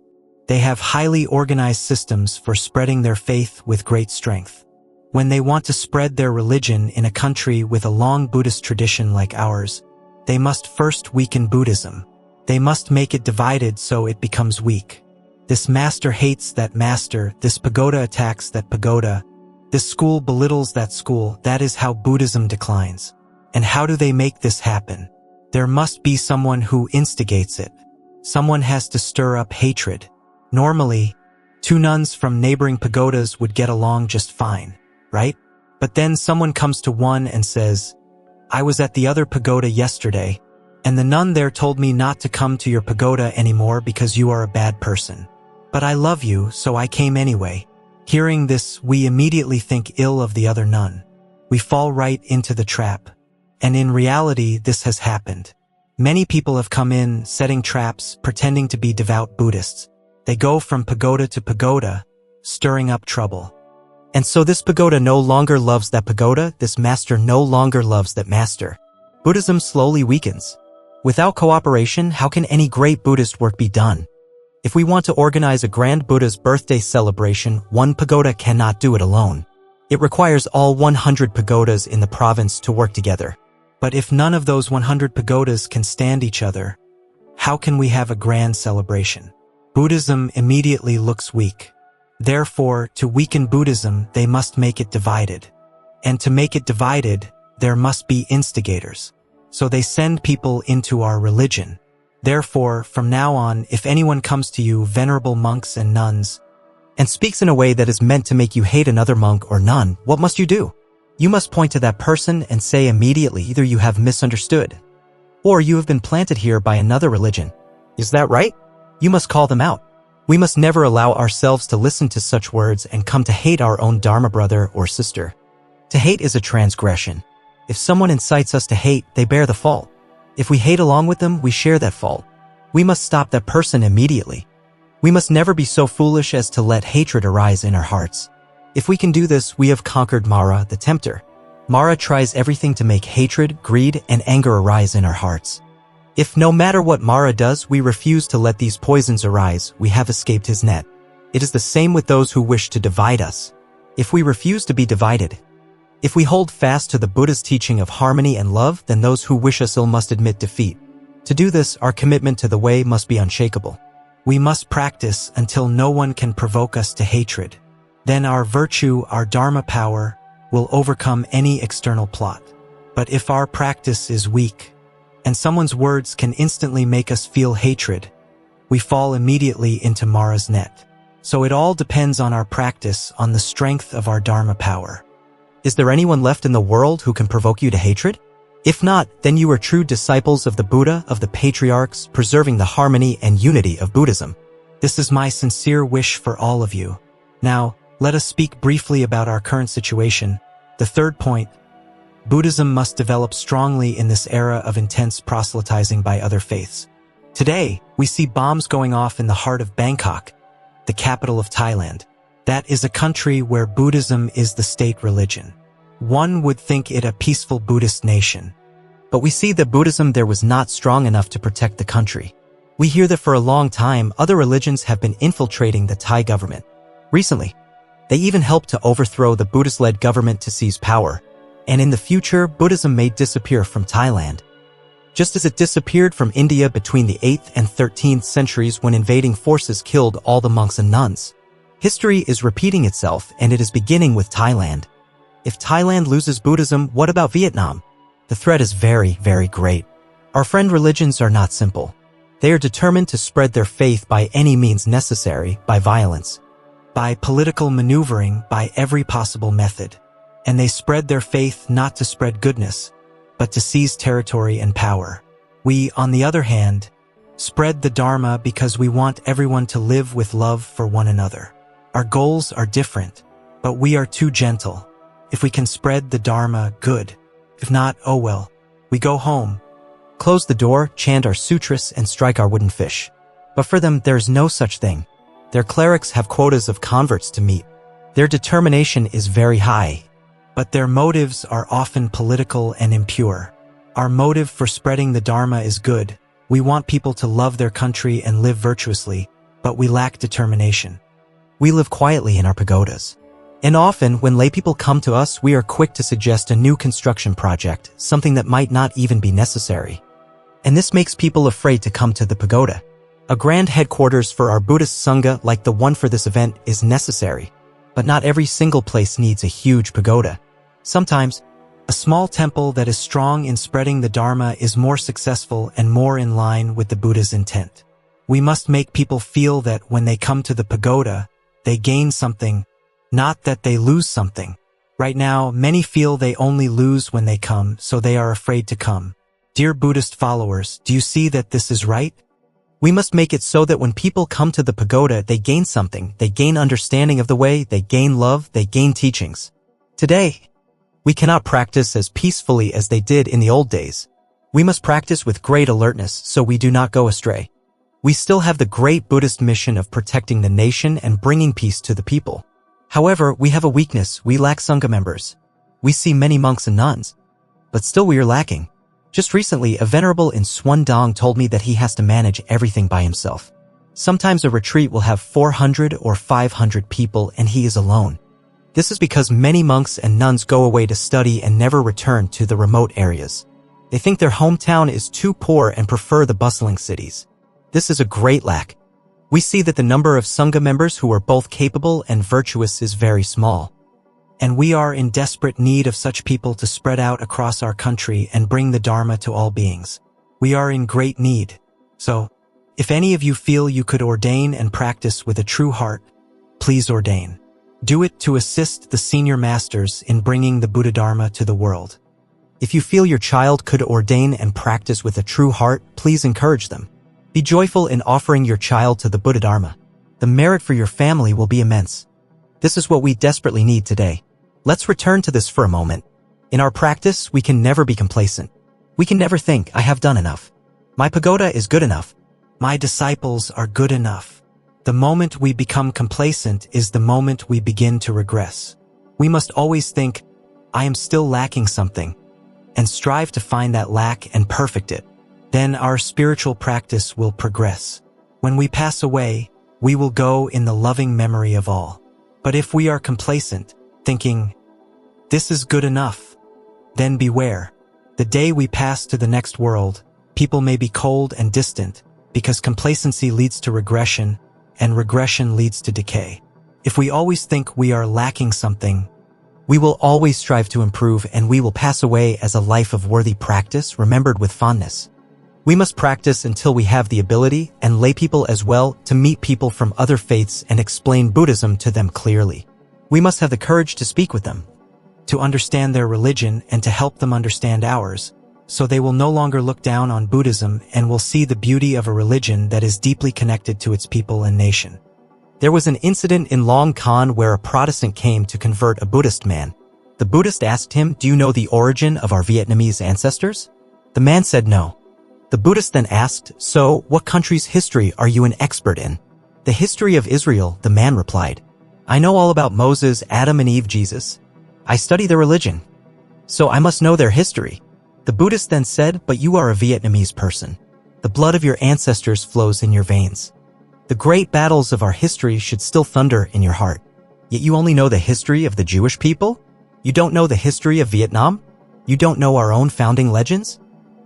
they have highly organized systems for spreading their faith with great strength. When they want to spread their religion in a country with a long Buddhist tradition like ours, they must first weaken Buddhism. They must make it divided so it becomes weak. This master hates that master, this pagoda attacks that pagoda, this school belittles that school. That is how Buddhism declines. And how do they make this happen? There must be someone who instigates it. Someone has to stir up hatred. Normally, two nuns from neighboring pagodas would get along just fine, right? But then someone comes to one and says, I was at the other pagoda yesterday, and the nun there told me not to come to your pagoda anymore because you are a bad person. But I love you, so I came anyway. Hearing this, we immediately think ill of the other nun. We fall right into the trap. And in reality, this has happened. Many people have come in, setting traps, pretending to be devout Buddhists. They go from pagoda to pagoda, stirring up trouble. And so this pagoda no longer loves that pagoda, this master no longer loves that master. Buddhism slowly weakens. Without cooperation, how can any great Buddhist work be done? If we want to organize a grand Buddha's birthday celebration, one pagoda cannot do it alone. It requires all 100 pagodas in the province to work together. But if none of those 100 pagodas can stand each other, how can we have a grand celebration? Buddhism immediately looks weak. Therefore, to weaken Buddhism, they must make it divided. And to make it divided, there must be instigators. So they send people into our religion. Therefore, from now on, if anyone comes to you, venerable monks and nuns, and speaks in a way that is meant to make you hate another monk or nun, what must you do? You must point to that person and say immediately, either you have misunderstood, or you have been planted here by another religion. Is that right? You must call them out. We must never allow ourselves to listen to such words and come to hate our own Dharma brother or sister. To hate is a transgression. If someone incites us to hate, they bear the fault. If we hate along with them, we share that fault. We must stop that person immediately. We must never be so foolish as to let hatred arise in our hearts. If we can do this, we have conquered Mara, the tempter. Mara tries everything to make hatred, greed, and anger arise in our hearts. If no matter what Mara does, we refuse to let these poisons arise, we have escaped his net. It is the same with those who wish to divide us. If we refuse to be divided, if we hold fast to the Buddha's teaching of harmony and love, then those who wish us ill must admit defeat. To do this, our commitment to the way must be unshakable. We must practice until no one can provoke us to hatred. Then our virtue, our Dharma power, will overcome any external plot. But if our practice is weak, and someone's words can instantly make us feel hatred, we fall immediately into Mara's net. So it all depends on our practice, on the strength of our Dharma power. Is there anyone left in the world who can provoke you to hatred? If not, then you are true disciples of the Buddha, of the patriarchs, preserving the harmony and unity of Buddhism. This is my sincere wish for all of you. Now, let us speak briefly about our current situation. The third point, Buddhism must develop strongly in this era of intense proselytizing by other faiths. Today, we see bombs going off in the heart of Bangkok, the capital of Thailand. That is a country where Buddhism is the state religion. One would think it a peaceful Buddhist nation. But we see that Buddhism there was not strong enough to protect the country. We hear that for a long time, other religions have been infiltrating the Thai government. Recently, they even helped to overthrow the Buddhist-led government to seize power. And in the future, Buddhism may disappear from Thailand. Just as it disappeared from India between the 8th and 13th centuries when invading forces killed all the monks and nuns. History is repeating itself, and it is beginning with Thailand. If Thailand loses Buddhism, what about Vietnam? The threat is very, very great. Our friend religions are not simple. They are determined to spread their faith by any means necessary, by violence, by political maneuvering, by every possible method. And they spread their faith not to spread goodness, but to seize territory and power. We, on the other hand, spread the Dharma because we want everyone to live with love for one another. Our goals are different, but we are too gentle. If we can spread the Dharma, good. If not, oh well. We go home, close the door, chant our sutras, and strike our wooden fish. But for them, there is no such thing. Their clerics have quotas of converts to meet. Their determination is very high, but their motives are often political and impure. Our motive for spreading the Dharma is good. We want people to love their country and live virtuously, but we lack determination. We live quietly in our pagodas. And often, when laypeople come to us, we are quick to suggest a new construction project, something that might not even be necessary. And this makes people afraid to come to the pagoda. A grand headquarters for our Buddhist Sangha, like the one for this event, is necessary. But not every single place needs a huge pagoda. Sometimes, a small temple that is strong in spreading the Dharma is more successful and more in line with the Buddha's intent. We must make people feel that when they come to the pagoda, they gain something, not that they lose something. Right now, many feel they only lose when they come, so they are afraid to come. Dear Buddhist followers, do you see that this is right? We must make it so that when people come to the pagoda, they gain something. They gain understanding of the way, they gain love, they gain teachings. Today, we cannot practice as peacefully as they did in the old days. We must practice with great alertness so we do not go astray. We still have the great Buddhist mission of protecting the nation and bringing peace to the people. However, we have a weakness. We lack Sangha members. We see many monks and nuns, but still we are lacking. Just recently, a venerable in Swandong told me that he has to manage everything by himself. Sometimes a retreat will have 400 or 500 people and he is alone. This is because many monks and nuns go away to study and never return to the remote areas. They think their hometown is too poor and prefer the bustling cities. This is a great lack. We see that the number of Sangha members who are both capable and virtuous is very small. And we are in desperate need of such people to spread out across our country and bring the Dharma to all beings. We are in great need. So, if any of you feel you could ordain and practice with a true heart, please ordain. Do it to assist the senior masters in bringing the Buddha Dharma to the world. If you feel your child could ordain and practice with a true heart, please encourage them. Be joyful in offering your child to the Buddha Dharma. The merit for your family will be immense. This is what we desperately need today. Let's return to this for a moment. In our practice, we can never be complacent. We can never think, I have done enough. My pagoda is good enough. My disciples are good enough. The moment we become complacent is the moment we begin to regress. We must always think, I am still lacking something, and strive to find that lack and perfect it. Then our spiritual practice will progress. When we pass away, we will go in the loving memory of all. But if we are complacent, thinking, this is good enough, then beware. The day we pass to the next world, People may be cold and distant because complacency leads to regression, and regression leads to decay. If we always think we are lacking something, we will always strive to improve, and we will pass away as a life of worthy practice, remembered with fondness. We must practice until we have the ability, and lay people as well, to meet people from other faiths and explain Buddhism to them clearly. We must have the courage to speak with them, to understand their religion and to help them understand ours, so they will no longer look down on Buddhism and will see the beauty of a religion that is deeply connected to its people and nation. There was an incident in Long Khan where a Protestant came to convert a Buddhist man. The Buddhist asked him, "Do you know the origin of our Vietnamese ancestors?" The man said no. The Buddhist then asked, "So, what country's history are you an expert in?" "The history of Israel," the man replied. "I know all about Moses, Adam and Eve, Jesus. I study their religion, so I must know their history." The Buddhist then said, "But you are a Vietnamese person. The blood of your ancestors flows in your veins. The great battles of our history should still thunder in your heart. Yet you only know the history of the Jewish people? You don't know the history of Vietnam? You don't know our own founding legends?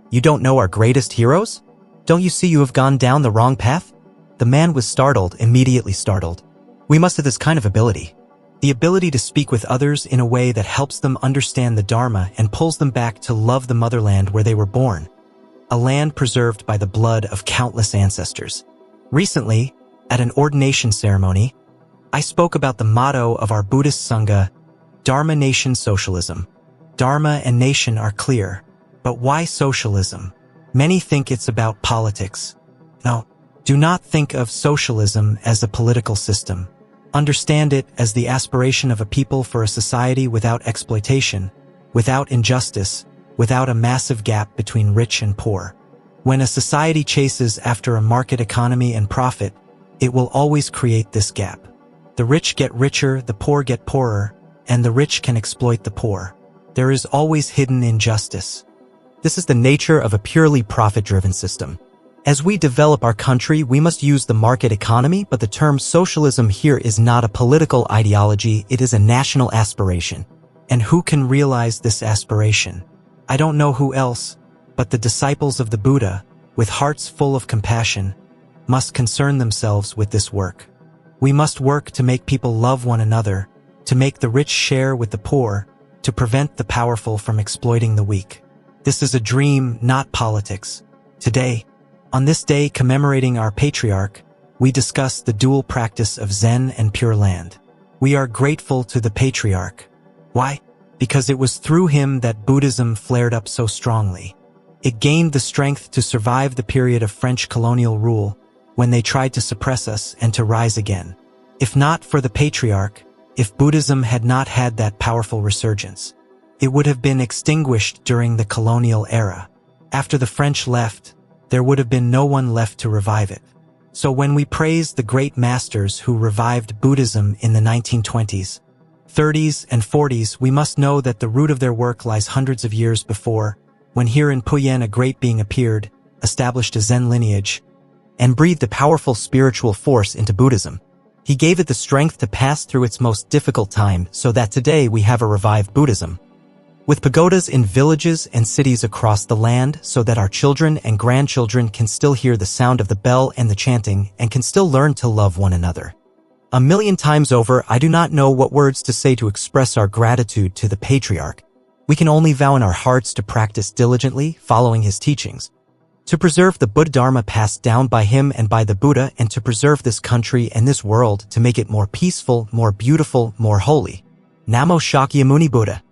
You don't know our greatest heroes? Don't you see you have gone down the wrong path?" The man was startled, immediately startled. We must have this kind of ability. The ability to speak with others in a way that helps them understand the Dharma and pulls them back to love the motherland where they were born, a land preserved by the blood of countless ancestors. Recently, at an ordination ceremony, I spoke about the motto of our Buddhist Sangha, Dharma Nation Socialism. Dharma and nation are clear, but why socialism? Many think it's about politics. No, do not think of socialism as a political system. Understand it as the aspiration of a people for a society without exploitation, without injustice, without a massive gap between rich and poor. When a society chases after a market economy and profit, it will always create this gap. The rich get richer, the poor get poorer, and the rich can exploit the poor. There is always hidden injustice. This is the nature of a purely profit-driven system. As we develop our country, we must use the market economy, but the term socialism here is not a political ideology, it is a national aspiration. And who can realize this aspiration? I don't know who else, but the disciples of the Buddha, with hearts full of compassion, must concern themselves with this work. We must work to make people love one another, to make the rich share with the poor, to prevent the powerful from exploiting the weak. This is a dream, not politics. Today, on this day commemorating our patriarch, we discuss the dual practice of Zen and Pure Land. We are grateful to the patriarch. Why? Because it was through him that Buddhism flared up so strongly. It gained the strength to survive the period of French colonial rule, when they tried to suppress us, and to rise again. If not for the patriarch, if Buddhism had not had that powerful resurgence, it would have been extinguished during the colonial era. After the French left, there would have been no one left to revive it. So when we praise the great masters who revived Buddhism in the 1920s, 30s, and 40s, we must know that the root of their work lies hundreds of years before, when here in Puyen a great being appeared, established a Zen lineage, and breathed a powerful spiritual force into Buddhism. He gave it the strength to pass through its most difficult time, so that today we have a revived Buddhism. With pagodas in villages and cities across the land, so that our children and grandchildren can still hear the sound of the bell and the chanting, and can still learn to love one another. A million times over, I do not know what words to say to express our gratitude to the patriarch. We can only vow in our hearts to practice diligently, following his teachings, to preserve the Buddha Dharma passed down by him and by the Buddha, and to preserve this country and this world, to make it more peaceful, more beautiful, more holy. Namo Shakyamuni Buddha.